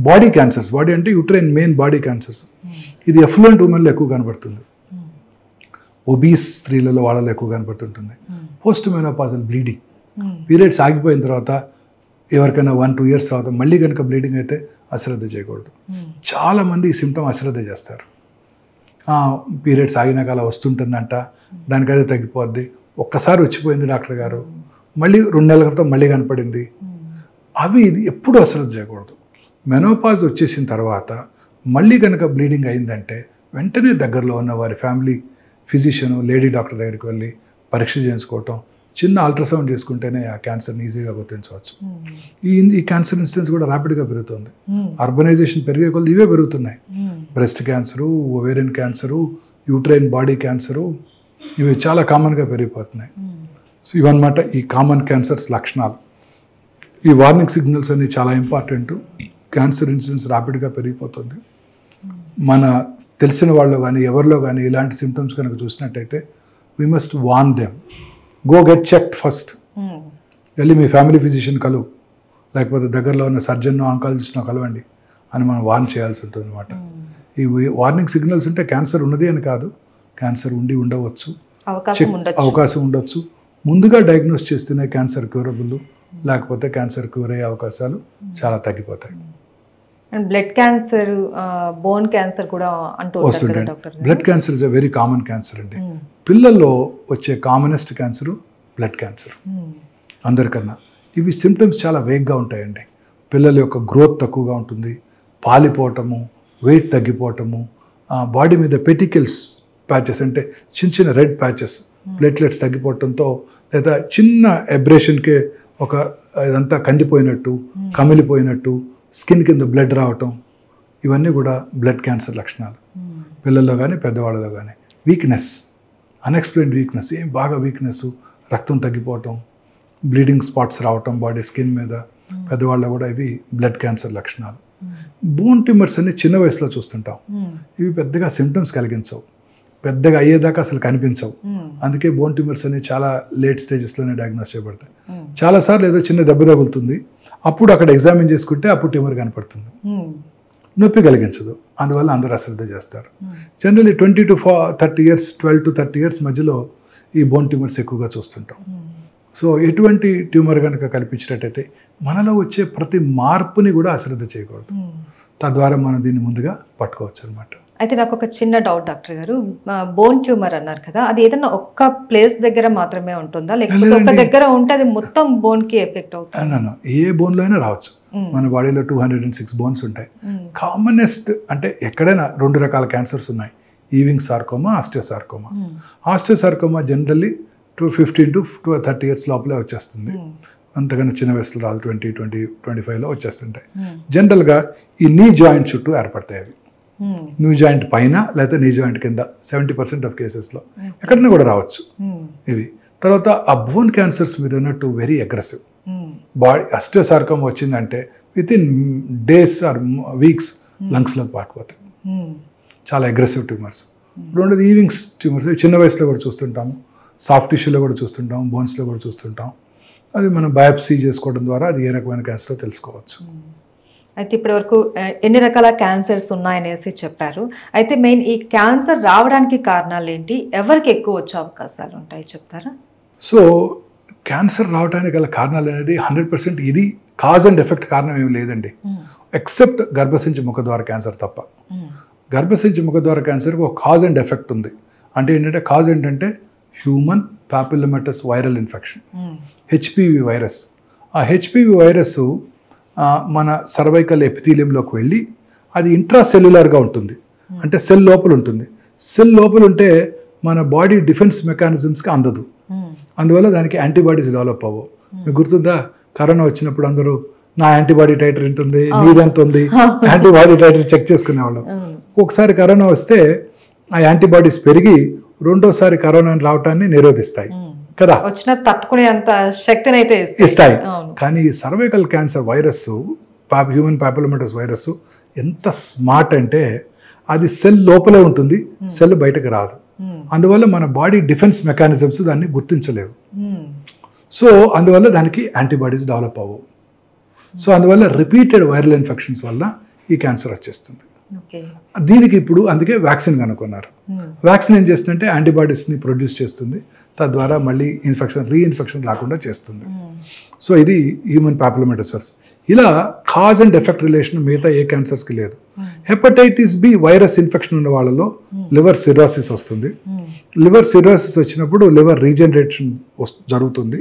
బాడీ క్యాన్సర్స్, బాడీ అంటే యూట్రైన్ మెయిన్ బాడీ క్యాన్సర్స్. ఇది ఎఫ్లూయెంట్ ఉమెన్లో ఎక్కువ కనబడుతుంది, ఒబీస్ స్త్రీలలో వాళ్ళలో ఎక్కువ కనబడుతుంటుంది. పోస్ట్ మెనోపాజల్ బ్లీడింగ్, పీరియడ్స్ ఆగిపోయిన తర్వాత ఎవరికైనా 1-2 years తర్వాత మళ్ళీ కనుక బ్లీడింగ్ అయితే అశ్రద్ధ చేయకూడదు. చాలామంది ఈ సిమ్టమ్ అశ్రద్ధ చేస్తారు. పీరియడ్స్ ఆగినాక అలా వస్తుంటుందంట, దానికదే తగ్గిపోద్ది, ఒక్కసారి వచ్చిపోయింది డాక్టర్ గారు, మళ్ళీ 2 నెలల క్రితం మళ్ళీ కనపడింది. అవి ఇది ఎప్పుడు అశ్రద్ధ చేయకూడదు. మెనోపాజ్ వచ్చేసిన తర్వాత మళ్ళీ కనుక బ్లీడింగ్ అయిందంటే వెంటనే దగ్గరలో ఉన్న వారి ఫ్యామిలీ ఫిజిషియన్ లేడీ డాక్టర్ దగ్గరికి వెళ్ళి పరీక్ష చేయించుకోవటం, చిన్న అల్ట్రాసౌండ్ చేసుకుంటేనే ఆ క్యాన్సర్ని ఈజీగా గుర్తించవచ్చు. ఈ క్యాన్సర్ ఇన్సిడెన్స్ కూడా ర్యాపిడ్గా పెరుగుతుంది. అర్బనైజేషన్ పెరిగే కొద్ది ఇవే పెరుగుతున్నాయి. Breast cancer, ovarian cancer, uterine body cancer, ఇవి చాలా కామన్గా పెరిగిపోతున్నాయి. సో ఇవన్నమాట ఈ కామన్ క్యాన్సర్స్ లక్షణాలు. ఈ వార్నింగ్ సిగ్నల్స్ అన్ని చాలా ఇంపార్టెంట్. క్యాన్సర్ ఇన్సిడెన్స్ ర్యాపిడ్గా పెరిగిపోతుంది. మన తెలిసిన వాళ్ళు కానీ ఎవరిలో కానీ ఇలాంటి సిమ్టమ్స్ కనుక చూసినట్టయితే we must warn them, go get checked first. వెళ్ళి మీ ఫ్యామిలీ ఫిజిషియన్ కలువు, లేకపోతే దగ్గరలో ఉన్న సర్జన్ ఆంకాలజిస్ట్ను కలవండి అని మనం వార్న్ చేయాల్సి ఉంటుంది అనమాట. ఈ వార్నింగ్ సిగ్నల్స్ ఉంటే క్యాన్సర్ ఉన్నది అని కాదు, క్యాన్సర్ ఉండవచ్చు, అవకాశం ఉండొచ్చు. ముందుగా డయాగ్నోస్ చేస్తేనే క్యాన్సర్ క్యూరబుల్, లేకపోతే క్యాన్సర్ క్యూర్ అయ్యే అవకాశాలు చాలా తగ్గిపోతాయి. బ్లడ్ క్యాన్సర్, బోన్ క్యాన్సర్ కూడా వస్తుంటాయి. Blood cancer is a very common cancer అండి. పిల్లల్లో వచ్చే కామనెస్ట్ క్యాన్సర్ బ్లడ్ క్యాన్సర్ అందరికన్నా. ఇవి సిమ్టమ్స్ చాలా వేగ్గా ఉంటాయండి. పిల్లల యొక్క గ్రోత్ తక్కువగా ఉంటుంది, పాలిపోవటము, వెయిట్ తగ్గిపోవటము, బాడీ మీద పెటికల్స్ ప్యాచెస్ అంటే చిన్న చిన్న రెడ్ ప్యాచెస్, ప్లేట్లెట్స్ తగ్గిపోవటంతో, లేదా చిన్న ఎబ్రేషన్కే ఒక ఇదంతా కందిపోయినట్టు, కమిలిపోయినట్టు, స్కిన్ కింద బ్లడ్ రావటం, ఇవన్నీ కూడా బ్లడ్ క్యాన్సర్ లక్షణాలు. పిల్లల్లో కానీ పెద్దవాళ్ళలో కానీ. వీక్నెస్, అన్ఎక్స్ప్లెయిన్డ్ వీక్నెస్, ఏం బాగా వీక్నెస్, రక్తం తగ్గిపోవటం, బ్లీడింగ్ స్పాట్స్ రావటం బాడీ స్కిన్ మీద, పెద్దవాళ్ళలో కూడా ఇవి బ్లడ్ క్యాన్సర్ లక్షణాలు. బోన్ ట్యూమర్స్ అన్ని చిన్న వయసులో చూస్తుంటాం. ఇవి పెద్దగా సిమ్టమ్స్ కలిగించవు, పెద్దగా అయ్యేదాకా అసలు కనిపించవు. అందుకే బోన్ ట్యూమర్స్ అన్ని చాలా లేట్ స్టేజెస్లోనే డయాగ్నోస్ చేయబడతాయి. చాలాసార్లు ఏదో చిన్న దెబ్బ తగులుతుంది, అప్పుడు అక్కడ ఎగ్జామిన్ చేసుకుంటే అప్పుడు ట్యూమర్ కనపడుతుంది, నొప్పి కలిగించదు. అందువల్ల అందరూ అశ్రద్ధ చేస్తారు. Generally 20 to 30 years, 12 to 30 years మధ్యలో ఈ బోన్ ట్యూమర్స్ ఎక్కువగా చూస్తుంటాం. సో ఎటువంటి ట్యూమర్ కనుక కల్పించినట్టయితే మనలో వచ్చే ప్రతి మార్పుని కూడా అశ్రద్ధ చేయకూడదు. తద్వారా మనం దీన్ని ముందుగా పట్టుకోవచ్చు అనమాట. అయితే నాకు ఒక చిన్న డౌట్ డాక్టర్ గారు, బోన్ ట్యూమర్ అన్నారు కదా, అది ఏదైనా ఒక్క ప్లేస్ దగ్గర మాత్రమే ఉంటుందా, లేకపోతే ఒక దగ్గర ఉంటే అది మొత్తం బోన్ కి ఎఫెక్ట్ అవుతుంది? ఏ బోన్లో అయినా రావచ్చు. మన బాడీలో 206 బోన్స్ ఉంటాయి. కామనెస్ట్ అంటే ఎక్కడైనా 2 రకాల క్యాన్సర్స్ ఉన్నాయి, Ewing sarcoma, osteosarcoma. Osteosarcoma generally 15 to 30 years లోపలే వచ్చేస్తుంది. అంతకన్నా చిన్న వయసులో రాదు, 20-25లో వచ్చేస్తుంటాయి. జనరల్గా ఈ నీ జాయింట్ చుట్టూ ఏర్పడతాయి అవి. నీ జాయింట్ పైన లేదా నీ జాయింట్ కింద 70% ఆఫ్ కేసెస్లో ఎక్కడైనా కూడా రావచ్చు ఇవి. తర్వాత ఆ బోన్ క్యాన్సర్స్ మీరు అన్నట్టు వెరీ అగ్రెసివ్. బాడీ ఆస్టియోసార్కోమా వచ్చిందంటే within days or weeks లంగ్స్లోకి పాకిపోతాయి. చాలా అగ్రెసివ్ ట్యూమర్స్. రెండోది ఈవింగ్స్ ట్యూమర్స్, చిన్న వయసులో కూడా చూస్తుంటాము, సాఫ్ట్ టిష్యూలో కూడా చూస్తుంటాం, బోన్స్లో కూడా చూస్తుంటాం. అది మనం బయాప్సీ చేసుకోవడం ద్వారా అది ఏ రకమైన క్యాన్సరో తెలుసుకోవచ్చు. అయితే ఇప్పటి వరకు ఎన్ని రకాల క్యాన్సర్స్ ఉన్నాయనేసి చెప్పారు. అయితే మెయిన్ ఈ క్యాన్సర్ రావడానికి కారణాలు ఏంటి, ఎవరికి ఎక్కువ వచ్చే అవకాశాలు ఉంటాయి చెప్తారా? సో క్యాన్సర్ రావడానికి గల కారణాలు అనేది 100% ఇది కాజ్ అండ్ ఎఫెక్ట్ కారణం ఏమి లేదండి, ఎక్సెప్ట్ గర్భసంచి ముఖద్వార క్యాన్సర్ తప్ప. గర్భసంచి ముఖద్వార క్యాన్సర్కి ఒక కాజ్ అండ్ ఎఫెక్ట్ ఉంది. అంటే ఏంటంటే కాజ్ ఏంటంటే human papillomatous viral infection, HPV virus. ఆ హెచ్పివి వైరస్ మన సర్వైకల్ ఎపిథీలియంలోకి వెళ్ళి అది ఇంట్రాసెల్యులర్గా ఉంటుంది, అంటే సెల్ లోపల ఉంటుంది. సెల్ లోపల ఉంటే మన బాడీ డిఫెన్స్ మెకానిజమ్స్కి అందదు, అందువల్ల దానికి యాంటీబాడీస్ డెవలప్ అవ్వవు. మీకు గుర్తుందా, కరోనా వచ్చినప్పుడు అందరూ నా యాంటీబాడీ టైటర్ ఎంత ఉంది, నీదెంత ఉంది, యాంటీబాడీ టైటర్ చెక్ చేసుకునేవాళ్ళం. ఒకసారి కరోనా వస్తే ఆ యాంటీబాడీస్ పెరిగి రెండోసారి కరోనా రావటాన్ని నిరోధిస్తాయి కదా, వచ్చిన తట్టుకునే అంత శక్తిని అయితే ఇస్తాయి. కానీ ఈ cervical cancer virus, human papillomatous virus ఎంత స్మార్ట్ అంటే అది సెల్ లోపలే ఉంటుంది, సెల్ బయటకు రాదు. అందువల్ల మన బాడీ డిఫెన్స్ మెకానిజమ్స్ దాన్ని గుర్తించలేవు. సో అందువల్ల దానికి యాంటీబాడీస్ డెవలప్ అవ్వవు. సో అందువల్ల రిపీటెడ్ వైరల్ ఇన్ఫెక్షన్స్ వల్ల ఈ క్యాన్సర్ వచ్చేస్తుంది. దీనికి ఇప్పుడు అందుకే వ్యాక్సిన్ కనుక్కున్నారు. వ్యాక్సిన్ ఏం చేస్తుందంటే యాంటీబాడీస్ని ప్రొడ్యూస్ చేస్తుంది, తద్వారా మళ్ళీ రీఇన్ఫెక్షన్ రాకుండా చేస్తుంది. సో ఇది హ్యూమన్ పాపిలోమాటస్ వైరస్. ఇలా కాజ్ అండ్ ఎఫెక్ట్ రిలేషన్ మిగతా ఏ క్యాన్సర్స్కి లేదు. హెపటైటిస్ బి వైరస్ ఇన్ఫెక్షన్ ఉన్న వాళ్ళలో లివర్ సిరోసిస్ వస్తుంది. లివర్ సిరోసిస్ వచ్చినప్పుడు లివర్ రీజనరేషన్ జరుగుతుంది.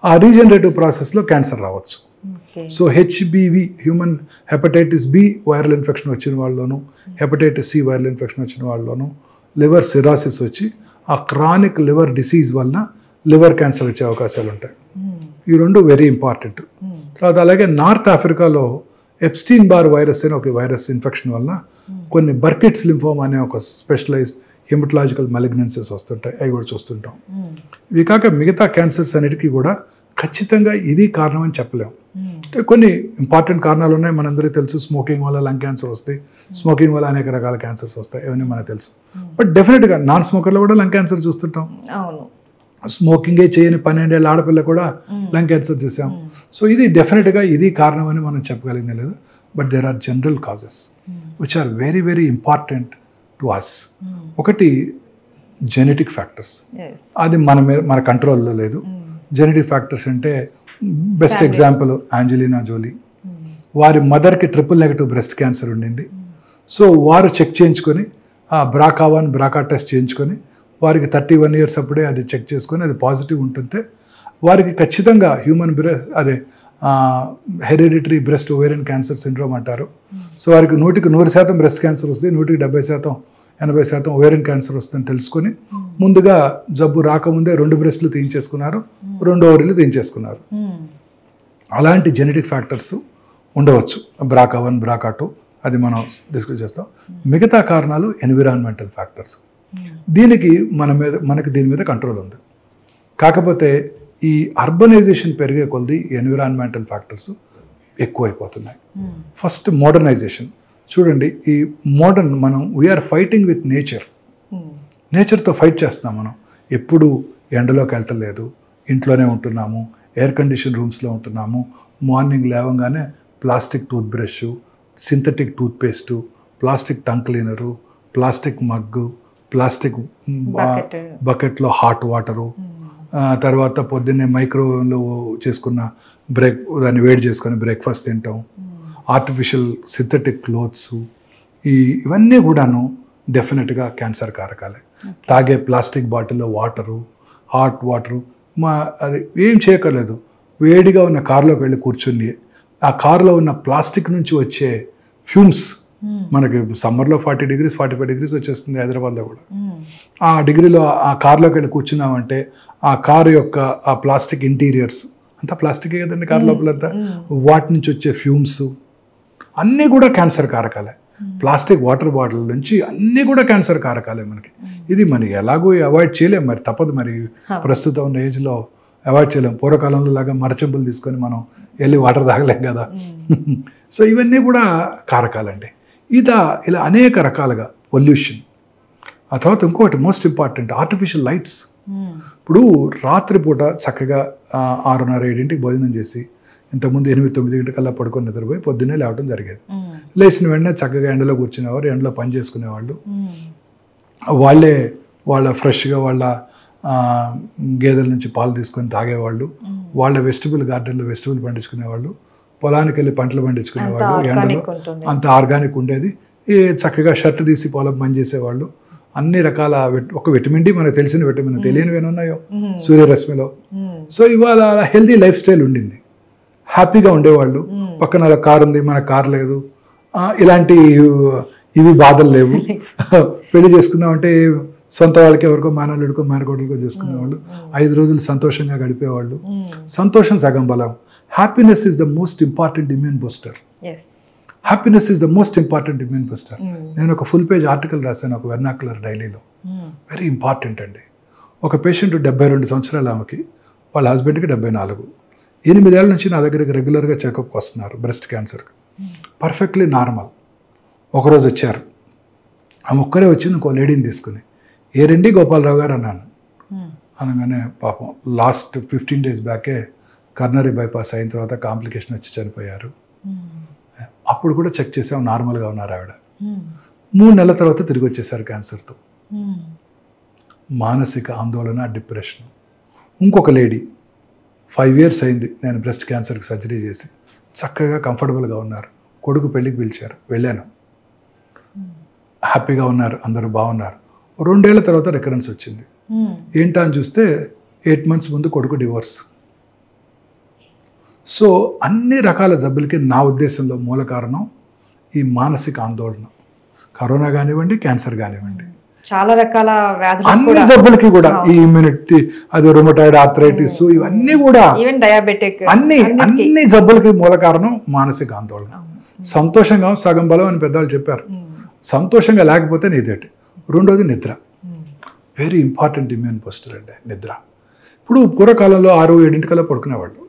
ఆ రీజనరేటివ్ ప్రాసెస్లో క్యాన్సర్ రావచ్చు. Okay. So HBV human hepatitis B viral infection వచ్చిన వాళ్ళలోను, హెపటైటిస్ సి వైరల్ ఇన్ఫెక్షన్ వచ్చిన వాళ్ళలోను లివర్ సిరాసిస్ వచ్చి ఆ క్రానిక్ లివర్ డిసీజ్ వలన లివర్ క్యాన్సర్ వచ్చే అవకాశాలు ఉంటాయి. ఈ రెండు వెరీ ఇంపార్టెంట్. తర్వాత అలాగే నార్త్ ఆఫ్రికాలో ఎప్స్టీన్ బార్ వైరస్ అనే ఒక వైరస్ ఇన్ఫెక్షన్ వలన కొన్ని బర్కిట్స్ లింఫోమా అనే ఒక స్పెషలైజ్డ్ హెమటలాజికల్ మెలిగ్నెన్సీస్ వస్తుంటాయి, అవి కూడా చూస్తుంటాం. ఇవి కాక మిగతా క్యాన్సర్స్ అన్నిటికీ కూడా ఖచ్చితంగా ఇది కారణం అని చెప్పలేము. కొన్ని ఇంపార్టెంట్ కారణాలు ఉన్నాయి, మనందరికీ తెలుసు. స్మోకింగ్ వల్ల లంగ్ క్యాన్సర్ వస్తాయి, స్మోకింగ్ వల్ల అనేక రకాల క్యాన్సర్స్ వస్తాయి, ఇవన్నీ మనకు తెలుసు. బట్ డెఫినెట్గా నాన్ స్మోకర్లో కూడా లంగ్ క్యాన్సర్ చూస్తుంటాం. అవును. స్మోకింగే చేయని 12 ఏళ్ళ ఆడపిల్ల కూడా లంగ్ క్యాన్సర్ చూసాం. సో ఇది డెఫినెట్గా ఇది కారణం అని మనం చెప్పగలిగింది లేదు. But there are general causes which are very very important to us. ఒకటి జెనెటిక్ ఫ్యాక్టర్స్, అది మన కంట్రోల్లో లేదు. జెనెటిక్ ఫ్యాక్టర్స్ అంటే బెస్ట్ ఎగ్జాంపుల్ ఆంజెలినా జోలీ. వారి మదర్కి ట్రిపుల్-నెగటివ్ బ్రెస్ట్ క్యాన్సర్ ఉండింది. సో వారు చెక్ చేయించుకొని ఆ BRCA1 BRCA టెస్ట్ చేయించుకొని వారికి 31 years అప్పుడే అది చెక్ చేసుకొని అది పాజిటివ్ ఉంటుంటే వారికి ఖచ్చితంగా హ్యూమన్ అదే hereditary breast ovarian cancer syndrome అంటారు. సో వారికి 100% బ్రెస్ట్ క్యాన్సర్ వస్తుంది, 70% 80% ఓవేరియన్ క్యాన్సర్ వస్తుందని తెలుసుకొని ముందుగా జబ్బు రాకముందే 2 బ్రెస్ట్లు తీయించేసుకున్నారు, 2 ఓవరీలు తీయించేసుకున్నారు. అలాంటి జెనెటిక్ ఫ్యాక్టర్స్ ఉండవచ్చు, BRCA1 BRCA2, అది మనం డిస్కస్ చేస్తాం. మిగతా కారణాలు ఎన్విరాన్మెంటల్ ఫ్యాక్టర్స్. దీనికి మనకి దీని మీద కంట్రోల్ ఉంది. కాకపోతే ఈ అర్బనైజేషన్ పెరిగే కొద్ది ఎన్విరాన్మెంటల్ ఫ్యాక్టర్స్ ఎక్కువైపోతున్నాయి. ఫస్ట్ మోడర్నైజేషన్ చూడండి. ఈ మోడర్న్ మనం వీఆర్ ఫైటింగ్ విత్ నేచర్తో ఫైట్ చేస్తున్నాం. మనం ఎప్పుడు ఎండలోకి వెళ్తలేదు, ఇంట్లోనే ఉంటున్నాము, ఎయిర్ కండిషన్ రూమ్స్లో ఉంటున్నాము. మార్నింగ్ లేవగానే plastic tooth brush, synthetic toothpaste, plastic tongue cleaner, plastic mug, plastic బకెట్లో హాట్ వాటరు, తర్వాత పొద్దున్నే మైక్రోవేవ్లో చేసుకున్న దాన్ని వేడి చేసుకొని బ్రేక్ఫాస్ట్ తింటాం, ఆర్టిఫిషియల్ సింథటిక్ క్లోత్స్, ఇవన్నీ కూడాను డెఫినెట్గా క్యాన్సర్ కారకాలే. తాగే ప్లాస్టిక్ బాటిల్లో వాటరు, హాట్ వాటరు, అది ఏం చేయక్కర్లేదు. వేడిగా ఉన్న కారులోకి వెళ్ళి కూర్చుని ఆ కారులో ఉన్న ప్లాస్టిక్ నుంచి వచ్చే ఫ్యూమ్స్, మనకి సమ్మర్లో 40 degrees 45 degrees వచ్చేస్తుంది హైదరాబాద్లో కూడా. ఆ డిగ్రీలో ఆ కార్లోకి వెళ్ళి కూర్చున్నామంటే ఆ కారు యొక్క ఆ ప్లాస్టిక్ ఇంటీరియర్స్ అంతా ప్లాస్టికే కదండి, కారు లోపలంతా, వాటి నుంచి వచ్చే ఫ్యూమ్స్ అన్నీ కూడా క్యాన్సర్ కారకాలే. ప్లాస్టిక్ వాటర్ బాటిల్ నుంచి అన్నీ కూడా క్యాన్సర్ కారకాలే మనకి. ఇది మనకి ఎలాగో అవాయిడ్ చేయలేం, మరి తప్పదు. మరి ప్రస్తుతం ఉన్న ఏజ్లో అవాయిడ్ చేయలేం. పూర్వకాలంలో లాగా మరచెంపులు తీసుకొని మనం వెళ్ళి వాటర్ తాగలేం కదా. సో ఇవన్నీ కూడా కారకాలండి. ఇలా అనేక రకాలుగా పొల్యూషన్. ఆ తర్వాత ఇంకోటి మోస్ట్ ఇంపార్టెంట్, ఆర్టిఫిషియల్ లైట్స్. ఇప్పుడు రాత్రిపూట చక్కగా 6:30-7 భోజనం చేసి ఇంతకుముందు 8-9 కల్లా పడుకొని నిద్రపోయి పొద్దున్నే లేవడం జరిగేది. లేచిన వెంటనే చక్కగా ఎండలో కూర్చునేవారు, ఎండలో పని చేసుకునేవాళ్ళు. వాళ్ళ ఫ్రెష్గా వాళ్ళ గేదెల నుంచి పాలు తీసుకొని తాగేవాళ్ళు. వాళ్ళ వెజిటబుల్ గార్డెన్లో వెజిటబుల్ పండించుకునేవాళ్ళు. పొలానికి వెళ్ళి పంటలు పండించుకునేవాళ్ళు. ఎండలో అంత ఆర్గానిక్ ఉండేది. చక్కగా షర్ట్ తీసి పొలం పని చేసేవాళ్ళు. అన్ని రకాల ఒక విటమిన్ డి, మనకు తెలిసిన విటమిన్, తెలియనివి ఏమున్నాయో సూర్యరశ్మిలో. సో ఇవాళ హెల్దీ లైఫ్ స్టైల్ ఉండింది, హ్యాపీగా ఉండేవాళ్ళు. పక్కన కారు ఉంది, మన కారు లేదు, ఇలాంటి ఇవి బాధలు లేవు. పెళ్లి చేసుకుందామంటే సొంత వాళ్ళకి ఎవరికో మేనల్లుడికో మేనకోడలకో చేసుకునేవాళ్ళు. 5 రోజులు సంతోషంగా గడిపేవాళ్ళు. సంతోషం సగం బలం. Happiness is the most important immune booster. Happiness is the most important immune booster. నేను ఒక ఫుల్ పేజ్ ఆర్టికల్ రాశాను ఒక వెర్నాక్యులర్ డైలీలో. వెరీ ఇంపార్టెంట్ అండి. ఒక పేషెంట్ 72 సంవత్సరాల ఆమెకి, వాళ్ళ హస్బెండ్కి 74. 8 ఏళ్ళ నుంచి నా దగ్గరికి రెగ్యులర్గా చెకప్కి వస్తున్నారు బ్రెస్ట్ క్యాన్సర్కి. Perfectly normal. ఒకరోజు వచ్చారు, ఆమె ఒక్కరే వచ్చింది ఇంకో లేడీని తీసుకుని. ఏరండి గోపాలరావు గారు అన్నాను. అనగానే పాపం లాస్ట్ 15 days బ్యాకే కర్నరీ బైపాస్ అయిన తర్వాత కాంప్లికేషన్ వచ్చి చనిపోయారు. అప్పుడు కూడా చెక్ చేసాం, నార్మల్గా ఉన్నారు ఆవిడ. 3 నెలల తర్వాత తిరిగి వచ్చేసారు క్యాన్సర్తో. మానసిక ఆందోళన, డిప్రెషన్. ఇంకొక లేడీ 5 years అయింది నేను బ్రెస్ట్ క్యాన్సర్కి సర్జరీ చేసి, చక్కగా కంఫర్టబుల్గా ఉన్నారు. కొడుకు పెళ్ళికి పిలిచారు, వెళ్ళాను. హ్యాపీగా ఉన్నారు, అందరూ బాగున్నారు. 2 ఏళ్ల తర్వాత రికరెన్స్ వచ్చింది. ఏంటా అని చూస్తే 8 months ముందు కొడుకు డివోర్స్. సో అన్ని రకాల జబ్బులకి నా ఉద్దేశంలో మూల కారణం ఈ మానసిక ఆందోళన. కరోనా కానివ్వండి, క్యాన్సర్ కానివ్వండి, చాలా రకాల వ్యాధులు అన్ని జబ్బులకి కూడా ఈ ఇమ్యూనిటీ, అది రుమటాయిడ్ ఆర్థరైటిస్, ఇవన్నీ కూడా ఈవెన్ డయాబెటిక్, అన్ని జబ్బులకి మూల కారణం మానసిక ఆందోళన. సంతోషంగా సగం బలం అని పెద్దవాళ్ళు చెప్పారు. సంతోషంగా లేకపోతే నీదేటి. రెండోది నిద్ర, వెరీ ఇంపార్టెంట్ ఇమ్యూన్ బూస్టర్ అండి నిద్ర. ఇప్పుడు పూర్వకాలంలో 6-7 పడుకునేవాళ్ళు,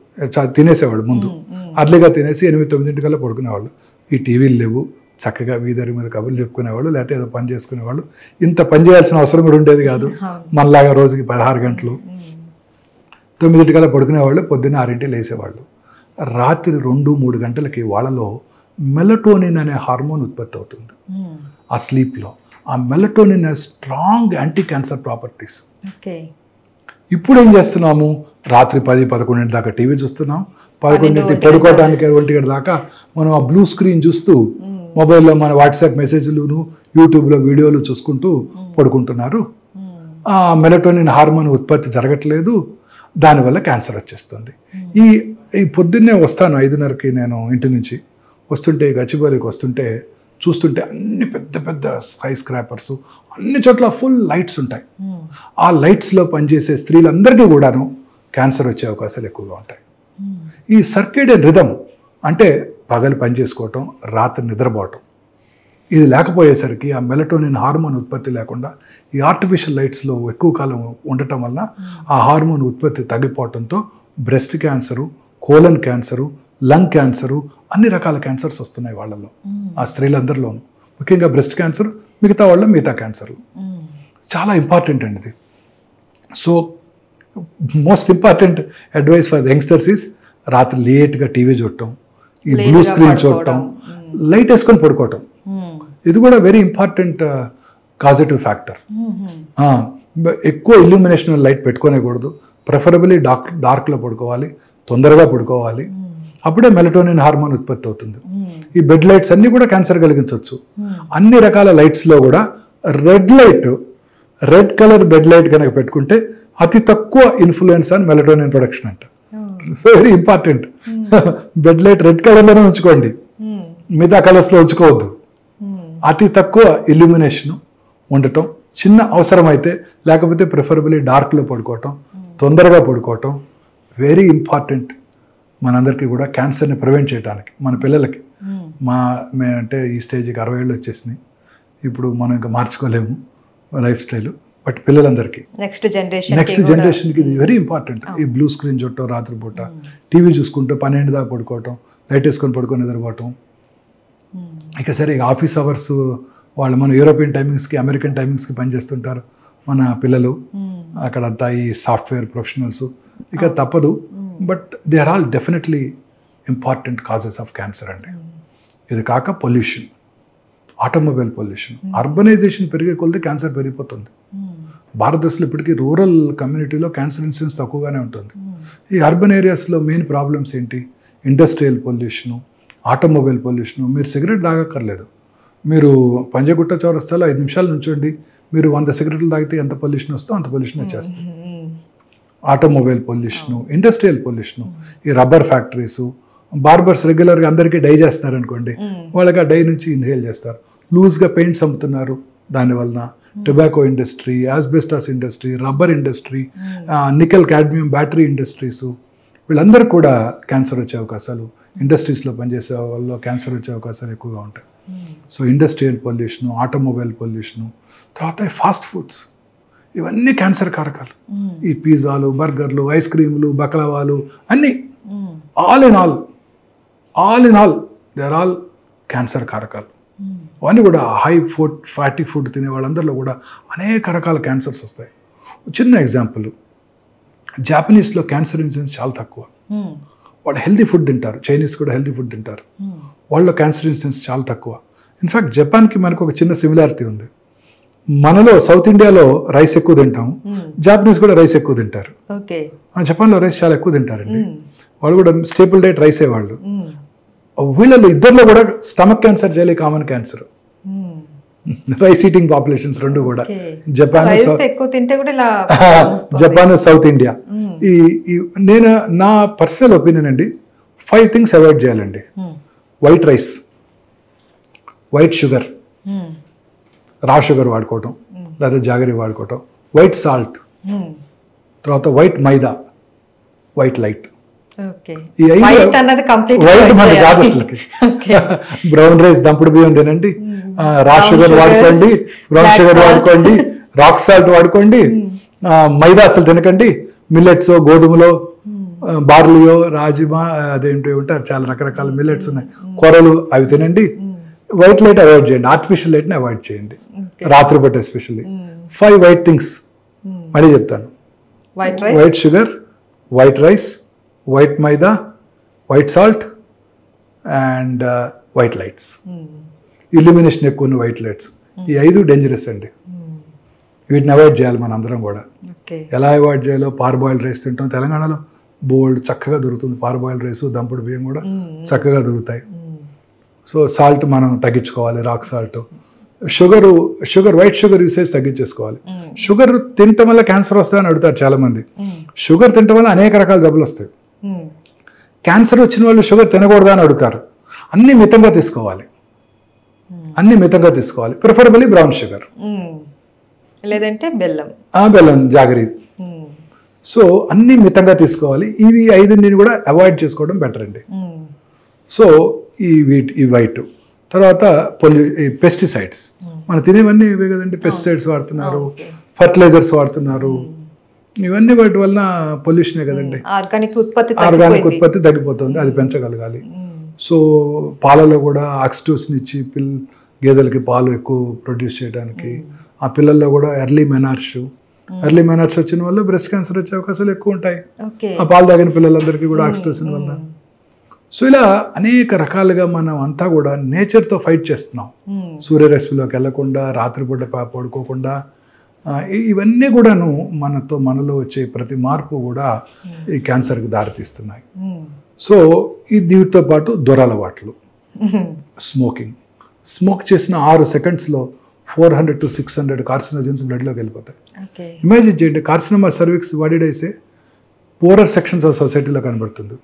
తినేసేవాళ్ళు. ముందు అర్లీగా తినేసి 8-9 పడుకునేవాళ్ళు. ఈ టీవీలు లేవు, చక్కగా వీధరి మీద కబుర్లు చెప్పుకునేవాళ్ళు, లేకపోతే ఏదో పని చేసుకునేవాళ్ళు. ఇంత పని చేయాల్సిన అవసరం కూడా ఉండేది కాదు. మనలాగా రోజుకి 16 గంటలు. 9 పడుకునేవాళ్ళు, పొద్దున్న 6 లేసేవాళ్ళు. రాత్రి 2-3 గంటలకి వాళ్ళలో మెలటోనిన్ అనే హార్మోన్ ఉత్పత్తి అవుతుంది ఆ స్లీప్లో. ఆ melatonin strong anti cancer properties. ఇప్పుడు ఏం చేస్తున్నాము, రాత్రి 10-11 దాకా టీవీ చూస్తున్నాం, 11 పడుకోవడానికి 1 దాకా మనం ఆ బ్లూ స్క్రీన్ చూస్తూ మొబైల్లో మన వాట్సాప్ మెసేజ్లను, యూట్యూబ్లో వీడియోలు చూసుకుంటూ పడుకుంటున్నారు. ఆ మెలటోనిన్ హార్మోన్ ఉత్పత్తి జరగట్లేదు, దానివల్ల క్యాన్సర్ వచ్చేస్తుంది. ఈ పొద్దున్నే వస్తాను 5:30కి నేను ఇంటి నుంచి వస్తుంటే, గచ్చిబౌలికి వస్తుంటే చూస్తుంటే అన్ని పెద్ద పెద్ద స్కై స్క్రాపర్స్, అన్ని చోట్ల ఫుల్ లైట్స్ ఉంటాయి. ఆ లైట్స్లో పనిచేసే స్త్రీలందరికీ కూడాను క్యాన్సర్ వచ్చే అవకాశాలు ఎక్కువగా ఉంటాయి. ఈ సర్కేడియన్ రిథమ్ అంటే పగలు పనిచేసుకోవటం, రాత్రి నిద్రపోవటం, ఇది లేకపోయేసరికి ఆ మెలటోనిన్ హార్మోన్ ఉత్పత్తి లేకుండా ఈ ఆర్టిఫిషియల్ లైట్స్లో ఎక్కువ కాలం ఉండటం వల్ల ఆ హార్మోన్ ఉత్పత్తి తగ్గిపోవడంతో breast cancer, colon cancer, lung cancer, అన్ని రకాల క్యాన్సర్స్ వస్తున్నాయి వాళ్ళలో, ఆ స్త్రీలందరిలోనూ. ముఖ్యంగా బ్రెస్ట్ క్యాన్సర్, మిగతా వాళ్ళ మిగతా క్యాన్సర్లు. చాలా ఇంపార్టెంట్ అండి ఇది. So most important advice for the youngsters is రాత్రి లేట్గా టీవీ చూడటం, ఈ బ్లూ స్క్రీన్ చూడటం, లైట్ వేసుకొని పడుకోవటం. ఇది కూడా వెరీ ఇంపార్టెంట్ కాజిటివ్ ఫ్యాక్టర్. ఎక్కువ ఇల్యూమినేషన్ లైట్ పెట్టుకోనేకూడదు, ప్రిఫరబుల్లీ డార్క్లో పడుకోవాలి, తొందరగా పడుకోవాలి. అప్పుడే మెలటోనిన్ హార్మోన్ ఉత్పత్తి అవుతుంది. ఈ బెడ్ లైట్స్ అన్ని కూడా క్యాన్సర్ కలిగించవచ్చు. అన్ని రకాల లైట్స్లో కూడా రెడ్ కలర్ బెడ్ లైట్ కనుక పెట్టుకుంటే అతి తక్కువ ఇన్ఫ్లుయెన్స్ ఆన్ మెలటోనిన్ ప్రొడక్షన్ అంట. Very important. Bed light red కలర్లోనే ఉంచుకోండి, మిగతా కలర్స్లో ఉంచుకోవద్దు. అతి తక్కువ ఇల్యూమినేషన్ ఉండటం, చిన్న అవసరమైతే, లేకపోతే ప్రిఫరబుల్లీ డార్క్లో పడుకోవటం, తొందరగా పడుకోవటం వెరీ ఇంపార్టెంట్ మనందరికీ కూడా క్యాన్సర్ని ప్రివెంట్ చేయడానికి. మన పిల్లలకి మేమంటే ఈ స్టేజ్కి 60 ఏళ్ళు వచ్చేసినాయి, ఇప్పుడు మనం ఇంకా మార్చుకోలేము లైఫ్ స్టైల్. బట్ పిల్లలందరికీ నెక్స్ట్ జనరేషన్కి ఇది వెరీ ఇంపార్టెంట్. ఈ బ్లూ స్క్రీన్ చూడటం, రాత్రిపూట టీవీ చూసుకుంటూ 12 దాకా పడుకోవటం, లైట్ వేసుకొని పడుకొని నిద్రపోవటం. ఇక సరే ఆఫీస్ అవర్స్ వాళ్ళు మన యూరోపియన్ టైమింగ్స్కి, అమెరికన్ టైమింగ్స్కి పనిచేస్తుంటారు మన పిల్లలు. అక్కడంతా ఈ సాఫ్ట్వేర్ ప్రొఫెషనల్స్, ఇక తప్పదు. But they are all definitely important causes of cancer అండి. ఇది కాక పొల్యూషన్, ఆటోమొబైల్ పొల్యూషన్, అర్బనైజేషన్ పెరిగే కొలది క్యాన్సర్ పెరిగిపోతుంది. భారతదేశంలో ఇప్పటికీ రూరల్ కమ్యూనిటీలో క్యాన్సర్ ఇన్సిడెన్స్ తక్కువగానే ఉంటుంది. ఈ అర్బన్ ఏరియాస్లో మెయిన్ ప్రాబ్లమ్స్ ఏంటి? Industrial pollution, automobile pollution. మీరు సిగరెట్ తాగక్కర్లేదు, మీరు పంజగుట్ట చౌరస్తాలో 5 నిమిషాల నుంచోండి, మీరు 100 సిగరెట్లు తాగితే ఎంత పొల్యూషన్ వస్తుందో అంత పొల్యూషన్ వచ్చేస్తుంది. ఆటోమొబైల్ పొల్యూషను, ఇండస్ట్రియల్ పొల్యూషను, ఈ రబ్బర్ ఫ్యాక్టరీసు, బార్బర్స్ రెగ్యులర్గా అందరికీ డై చేస్తారు అనుకోండి, వాళ్ళకి ఆ డై నుంచి ఇన్హేల్ చేస్తారు. లూజ్గా పెయింట్స్ అమ్ముతున్నారు, దానివలన tobacco industry, asbestos industry, rubber industry, nickel cadmium battery industries, వీళ్ళందరూ కూడా క్యాన్సర్ వచ్చే అవకాశాలు, ఇండస్ట్రీస్లో పనిచేసే వాళ్ళు క్యాన్సర్ వచ్చే అవకాశాలు ఎక్కువగా ఉంటాయి. So industrial pollution, automobile pollution, తర్వాత ఫాస్ట్ ఫుడ్స్, ఇవన్నీ క్యాన్సర్ కారకాలు. ఈ పిజ్జాలు, బర్గర్లు, ఐస్ క్రీములు, బక్లవాలు అన్నీ all in all they are all cancer కారకాలు. అవన్నీ కూడా హై ఫుడ్, ఫ్యాటీ ఫుడ్ తినే వాళ్ళందరిలో కూడా అనేక రకాల క్యాన్సర్స్ వస్తాయి. చిన్న ఎగ్జాంపుల్, జాపనీస్లో క్యాన్సర్ ఇన్సిడెన్స్ చాలా తక్కువ. వాళ్ళు హెల్తీ ఫుడ్ తింటారు, చైనీస్ కూడా హెల్తీ ఫుడ్ తింటారు, వాళ్ళలో క్యాన్సర్ ఇన్సిడెన్స్ చాలా తక్కువ. ఇన్ఫ్యాక్ట్ జపాన్కి మనకు ఒక చిన్న సిమిలారిటీ ఉంది. మనలో సౌత్ ఇండియాలో రైస్ ఎక్కువ తింటాము, జాపనీస్ కూడా రైస్ ఎక్కువ తింటారు. జపాన్లో రైస్ చాలా ఎక్కువ తింటారండి, వాళ్ళు కూడా స్టేపుల్ డైట్ రైసే వాళ్ళు. వీళ్ళలో ఇద్దరిలో కూడా స్టమక్ క్యాన్సర్ చాలా common cancer. Rice eating populations రెండు కూడా, జపాన్, సౌత్ ఇండియా. ఈ నేను నా పర్సనల్ ఒపీనియన్ అండి, 5 థింగ్స్ అవాయిడ్ చేయాలండి. వైట్ రైస్, వైట్ షుగర్, రా షుగర్ వాడుకోవటం లేదా జాగరీ వాడుకోవటం, వైట్ సాల్ట్, తర్వాత వైట్ మైదా, వైట్ లైట్. ఈ వైట్ మనకి కాదు అసలుకి. బ్రౌన్ రైస్, దంపుడు బియ్యం తినండి, రా షుగర్ వాడుకోండి, బ్రౌన్ షుగర్ వాడుకోండి, రాక్ సాల్ట్ వాడుకోండి, మైదా అసలు తినకండి, మిల్లెట్స్, గోధుమలో, బార్లియో, రాజ్మా, అదేంటి ఉంటారు చాలా రకరకాల మిల్లెట్స్ ఉన్నాయి, కొరలు, అవి తినండి. వైట్ లైట్ అవాయిడ్ చేయండి, ఆర్టిఫిషియల్ లైట్ని అవాయిడ్ చేయండి రాత్రిపూట ఎస్పెషల్లీ. 5 వైట్ థింగ్స్ మళ్ళీ చెప్తాను. White sugar, white rice, white maida, white salt and white lights. Illumination ఎక్కువ ఉన్న వైట్ లైట్స్. ఈ 5 డేంజరస్ అండి. వీటిని అవాయిడ్ చేయాలి మన అందరం కూడా. ఎలా అవాయిడ్ చేయాలో, పార్బాయిల్డ్ రైస్ తింటాం. తెలంగాణలో బోల్డ్ చక్కగా దొరుకుతుంది పార్బాయిల్డ్ రైస్, దంపుడు బియ్యం కూడా చక్కగా దొరుకుతాయి. సో సాల్ట్ మనం తగ్గించుకోవాలి, rock salt. Sugar white sugar usage తగ్గించేసుకోవాలి. షుగర్ తినటం వల్ల క్యాన్సర్ వస్తుందని అడుగుతారు చాలా మంది. షుగర్ తినటం వల్ల అనేక రకాల జబ్బులు వస్తాయి. క్యాన్సర్ వచ్చిన వాళ్ళు షుగర్ తినకూడదా అని అడుగుతారు. అన్ని మితంగా తీసుకోవాలి, అన్ని మితంగా తీసుకోవాలి. ప్రిఫరబుల్లీ బ్రౌన్ షుగర్, లేదంటే బెల్లం, బెల్లం, జాగరీ. సో అన్ని మితంగా తీసుకోవాలి. ఇవి 5 కూడా అవాయిడ్ చేసుకోవడం బెటర్ అండి. సో ఈ వైట్ తర్వాత ఈ పెస్టిసైడ్స్, మనం తినేవన్నీ ఇవే కదండి. పెస్టిసైడ్స్ వాడుతున్నారు, ఫర్టిలైజర్స్ వాడుతున్నారు, ఇవన్నీ వాటి వలన పొల్యూషనే కదండి. ఆర్గానిక్ ఉత్పత్తి తగ్గిపోతుంది, అది పెంచగలగాలి. సో పాలలో కూడా ఆక్సిటోసిన్ ఇచ్చి గేదెలకి పాలు ఎక్కువ ప్రొడ్యూస్ చేయడానికి, ఆ పిల్లల్లో కూడా ఎర్లీ మెనార్ష్ వచ్చిన వల్ల బ్రెస్ట్ క్యాన్సర్ వచ్చే అవకాశాలు ఎక్కువ ఉంటాయి. ఆ పాలు తాగిన పిల్లలందరికీ కూడా ఆక్సిటోసిన్ వల్ల. సో ఇలా అనేక రకాలుగా మనం అంతా కూడా నేచర్తో ఫైట్ చేస్తున్నాం. సూర్యరశ్మిలోకి వెళ్లకుండా, రాత్రిపూట పడుకోకుండా, ఇవన్నీ కూడాను మనలో వచ్చే ప్రతి మార్పు కూడా ఈ క్యాన్సర్కి దారితీస్తున్నాయి. సో దీనితో పాటు దురలవాట్లు, స్మోక్ చేసిన 6 సెకండ్స్లో 400 to 600 కార్సినోజన్స్ బ్లడ్లోకి వెళ్ళిపోతాయి. ఇమాజిన్ చేయండి, కార్సినోమా సర్విక్స్ వాడిడైసే పూరర్ సెక్షన్స్ ఆఫ్ సొసైటీలో కనబడుతుంది,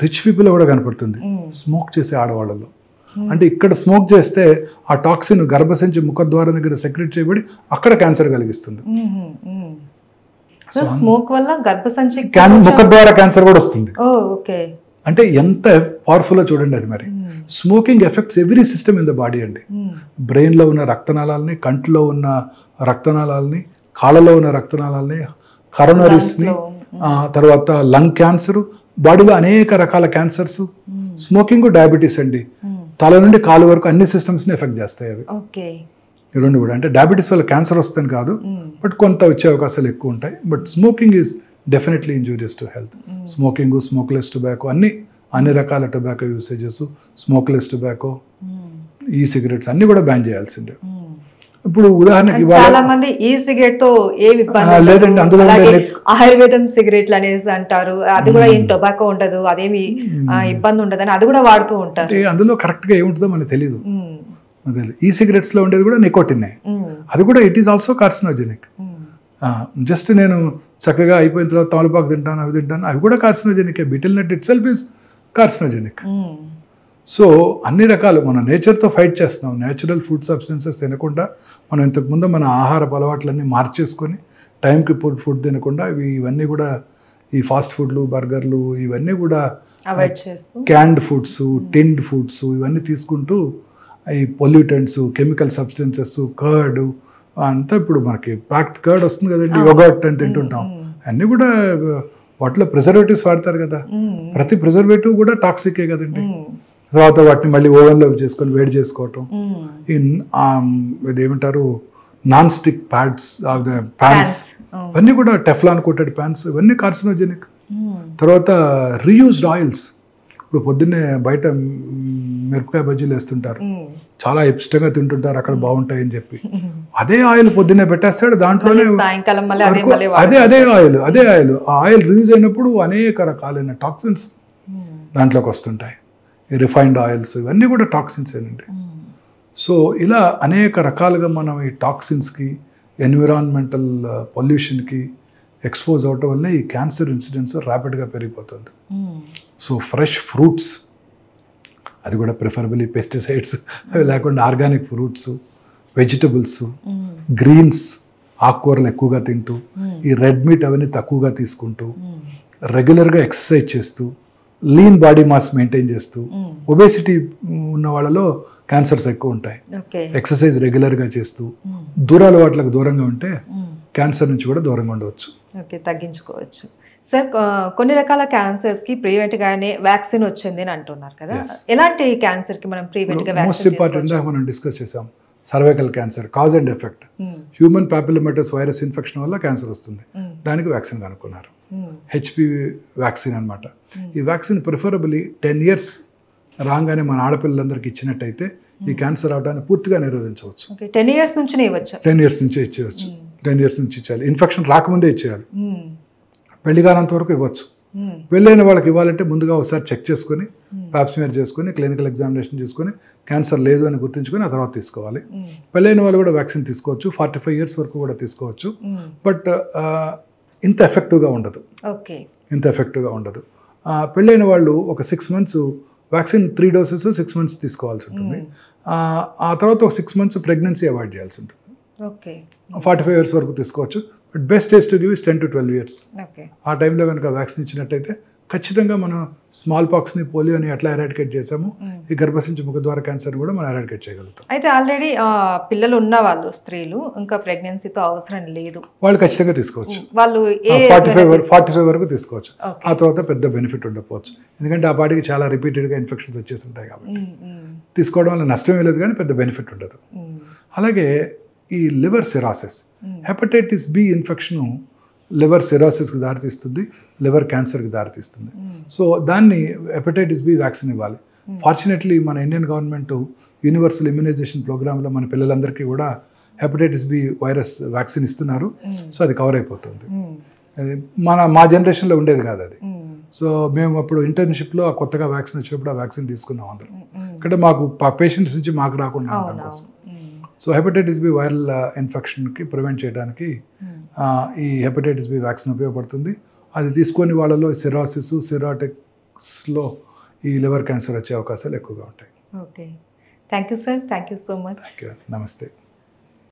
రిచ్ పీపుల్ కూడా కనపడుతుంది స్మోక్ చేసే ఆడవాళ్ళలో. అంటే ఇక్కడ స్మోక్ చేస్తే ఆ టాక్సిన్ గర్భసంచి ముఖద్వారం దగ్గర సెక్రెట్ చేయబడి అక్కడ క్యాన్సర్ కలిగిస్తుంది. స్మోక్ వల్ల గర్భసంచి ముఖద్వార క్యాన్సర్ కూడా వస్తుంది. అంటే ఎంత పవర్ఫుల్లో చూడండి అది. మరి smoking effects every system in the body అండి. బ్రెయిన్లో ఉన్న రక్తనాళాలని, కంట్లో ఉన్న రక్తనాళాలని, కాళ్ళలో ఉన్న రక్తనాళాలని, కరోనరీస్ని, తర్వాత లంగ్ క్యాన్సర్, బాడీలో అనేక రకాల క్యాన్సర్స్. స్మోకింగ్, డయాబెటీస్ అండి, తల నుండి కాలు వరకు అన్ని సిస్టమ్స్ని ఎఫెక్ట్ చేస్తాయి అవి. ఈ రెండు కూడా అంటే డయాబెటీస్ వల్ల క్యాన్సర్ వస్తుంది కాదు, బట్ కొంత వచ్చే అవకాశాలు ఎక్కువ ఉంటాయి. But smoking is definitely injurious to health. Smoking, smokeless tobacco, అన్ని రకాల టొబాకో యూసేజెస్, స్మోక్లెస్ టొబాకో, ఈ సిగరెట్స్ అన్ని కూడా బ్యాన్ చేయాల్సిందే. ఇప్పుడు ఉదాహరణకి చాలా మంది ఈ సిగరెట్ తో ఏమి ఇబ్బంది లేదండి, అందులో ఆయుర్వేదం సిగరెట్లు అనేసి అంటారు, అది కూడా ఏం టొబాకో ఉండదు, అదేమి ఇబ్బంది ఉండదని అది కూడా వాడుతూ ఉంటారు. అందులో కరెక్ట్ గా ఏముంటుందో మనకు తెలియదు. ఈ సిగరెట్స్ లో ఉండేది కూడా నికోటిన్, అది కూడా it is also carcinogenic. Just నేను చక్కగా అయిపోయిన తర్వాత తమలపాకు తింటాను, అవి తింటాను, అవి కూడా carcinogenic. Betel nut itself is carcinogenic. So అన్ని రకాలు మనం నేచర్తో ఫైట్ చేస్తున్నాం. నేచురల్ ఫుడ్ సబ్స్టెన్సెస్ తినకుండా మనం ఇంతకుముందు మన ఆహారపు అలవాట్లన్నీ మార్చేసుకొని టైంకి ఫుడ్ తినకుండా ఇవన్నీ కూడా ఈ ఫాస్ట్ ఫుడ్లు, బర్గర్లు, ఇవన్నీ కూడా క్యాన్డ్ ఫుడ్స్, టిన్డ్ ఫుడ్స్, ఇవన్నీ తీసుకుంటూ ఈ పొల్యూటెంట్స్, కెమికల్ సబ్స్టెన్సెస్, కర్డ్ అంతా ఇప్పుడు మనకి ప్యాక్డ్ కర్డ్ వస్తుంది కదండి, యోగర్ట్ అని తింటుంటాం. అన్నీ కూడా వాటిలో ప్రిజర్వేటివ్స్ వాడతారు కదా, ప్రతి ప్రిజర్వేటివ్ కూడా టాక్సికే కదండి. తర్వాత వాటిని మళ్ళీ ఓవెన్లో చేసుకొని వేడి చేసుకోవటం, ఇదేమంటారు నాన్ స్టిక్ ప్యాన్స్, ఇవన్నీ కూడా టెఫ్లాన్ కోటెడ్ ప్యాన్స్, ఇవన్నీ కార్సినోజెనిక్. తర్వాత రీయూజ్డ్ ఆయిల్స్, ఇప్పుడు పొద్దున్నే బయట మిరపకాయ బజ్జీలు వేస్తుంటారు, చాలా ఇష్టంగా తింటుంటారు అక్కడ బాగుంటాయని చెప్పి, అదే ఆయిల్ పొద్దున్నే పెట్టేస్తాడు, దాంట్లోనే అదే ఆయిల్ ఆ ఆయిల్ రిలీజ్ అయినప్పుడు అనేక రకాలైన టాక్సిన్స్ దాంట్లోకి వస్తుంటాయి. ఈ రిఫైన్డ్ ఆయిల్స్ ఇవన్నీ కూడా టాక్సిన్స్ ఏనండి. సో ఇలా అనేక రకాలుగా మనం ఈ టాక్సిన్స్కి, ఎన్విరాన్మెంటల్ పొల్యూషన్కి, ఎక్స్పోజ్ అవటం వల్ల ఈ క్యాన్సర్ ఇన్సిడెన్స్ ర్యాపిడ్గా పెరిగిపోతుంది. సో ఫ్రెష్ ఫ్రూట్స్, అది కూడా ప్రిఫరబుల్లీ పెస్టిసైడ్స్ లేకుండా ఆర్గానిక్ ఫ్రూట్స్, వెజిటబుల్స్, గ్రీన్స్, ఆకుకూరలు ఎక్కువగా తింటూ, ఈ రెడ్ మీట్ అవన్నీ తక్కువగా తీసుకుంటూ, రెగ్యులర్గా ఎక్సర్సైజ్ చేస్తూ, లీన్ బాడీ మాస్ మెయింటైన్ చేస్తూ, ఒబేసిటీ ఉన్న వాళ్ళలో క్యాన్సర్స్ ఎక్కువ ఉంటాయి. ఎక్సర్సైజ్ రెగ్యులర్గా చేస్తూ, అలవాట్లకు దూరంగా ఉంటే క్యాన్సర్ నుంచి కూడా దూరంగా ఉండవచ్చు. ఓకే, తగ్గించుకోవచ్చు. సార్, కొన్ని రకాల క్యాన్సర్స్కి ప్రివెంట్గానే వ్యాక్సిన్ వచ్చింది అని అంటున్నారు కదా, ఎలాంటి క్యాన్సర్కి మనం ప్రివెంట్గా వ్యాక్సిన్? మోస్ట్ ఇంపార్టెంట్ మనం డిస్కస్ చేసాం, cervical cancer, cause and effect. Human papillomatous virus infection వల్ల క్యాన్సర్ వస్తుంది, దానికి వ్యాక్సిన్ కనుక్కున్నారు. హెచ్పివి వ్యాక్సిన్ అనమాట. ఈ వ్యాక్సిన్ ప్రిఫరబుల్లీ 10 years రాగానే మన ఆడపిల్లలందరికీ ఇచ్చినట్టయితే ఈ క్యాన్సర్ రావడాన్ని పూర్తిగా నిరోధించవచ్చు. 10 years నుంచి 10 years నుంచే ఇచ్చేయచ్చు. 10 years నుంచి ఇచ్చేయాలి. ఇన్ఫెక్షన్ రాకముందే ఇచ్చేయాలి. పెళ్లి కానంత వరకు ఇవ్వచ్చు. పెళ్ళైన వాళ్ళకి ఇవ్వాలంటే ముందుగా ఒకసారి చెక్ చేసుకుని, పాప్స్మియర్ చేసుకుని, క్లినికల్ ఎగ్జామినేషన్ చేసుకుని, క్యాన్సర్ లేదు అని గుర్తుంచుకొని ఆ తర్వాత తీసుకోవాలి. పెళ్ళైన వాళ్ళు కూడా వ్యాక్సిన్ తీసుకోవచ్చు, 45 years వరకు కూడా తీసుకోవచ్చు. బట్ ఇంత ఎఫెక్టివ్గా ఉండదు. ఇంత ఎఫెక్టివ్గా ఉండదు. పెళ్ళైన వాళ్ళు ఒక 6 months వ్యాక్సిన్ 3 doses 6 months తీసుకోవాల్సి ఉంటుంది. ఆ తర్వాత ఒక 6 months ప్రెగ్నెన్సీ అవాయిడ్ చేయాల్సి ఉంటుంది. 45 years వరకు తీసుకోవచ్చు. But best age to give is 10 to 12 years. ఆ టైంలో కనుక వ్యాక్సిన్ ఇచ్చినట్టయితే ఖచ్చితంగా మనం స్మాల్ పాక్స్ని, పోలియోని ఎట్లా ఎరాడికేట్ చేసాము, ఈ గర్భసించు ముఖద్వార క్యాన్సర్ కూడా మనం ఎరాడికేట్ చేయగలుగుతాం. అయితే ఆల్రెడీ పిల్లలు ఉన్న వాళ్ళు, స్త్రీలు ఇంకా ప్రెగ్నెన్సీతో అవసరం లేదు, వాళ్ళు ఖచ్చితంగా తీసుకోవచ్చు. వాళ్ళు 45 వరకు తీసుకోవచ్చు. ఆ తర్వాత పెద్ద బెనిఫిట్ ఉండకపోవచ్చు, ఎందుకంటే ఆ పాటికి చాలా రిపీటెడ్గా ఇన్ఫెక్షన్స్ వచ్చేసి ఉంటాయి కాబట్టి. తీసుకోవడం వల్ల నష్టమే లేదు, కానీ పెద్ద బెనిఫిట్ ఉండదు. అలాగే ఈ liver cirrhosis, hepatitis B infection liver సిరాసిస్కి దారితీస్తుంది, లివర్ క్యాన్సర్కి దారితీస్తుంది. సో దాన్ని హెపటైటిస్ బి వ్యాక్సిన్ ఇవ్వాలి. ఫార్చునేట్లీ మన ఇండియన్ గవర్నమెంట్ యూనివర్సల్ ఇమ్యునైజేషన్ ప్రోగ్రాంలో మన పిల్లలందరికీ కూడా హెపటైటిస్ బి వైరస్ వ్యాక్సిన్ ఇస్తున్నారు. సో అది కవర్ అయిపోతుంది. మా జనరేషన్లో ఉండేది కాదు అది. సో మేము అప్పుడు ఇంటర్న్షిప్లో కొత్తగా వ్యాక్సిన్ వచ్చినప్పుడు ఆ వ్యాక్సిన్ తీసుకున్నాం అందరం. ఇక్కడ మాకు పేషెంట్స్ నుంచి మాకు రాకుండా ఉండడం కోసం. సో హెపటైటిస్ బి వైరల్ ఇన్ఫెక్షన్కి ప్రివెంట్ చేయడానికి ఈ హెపటైటిస్ బి వ్యాక్సిన్ ఉపయోగపడుతుంది. అది తీసుకొని వాళ్ళలో సిరాసిస్, సిరాటిక్స్లో ఈ లివర్ క్యాన్సర్ వచ్చే అవకాశాలు ఎక్కువగా ఉంటాయి. Okay, thank you sir, thank you so much. నమస్తే.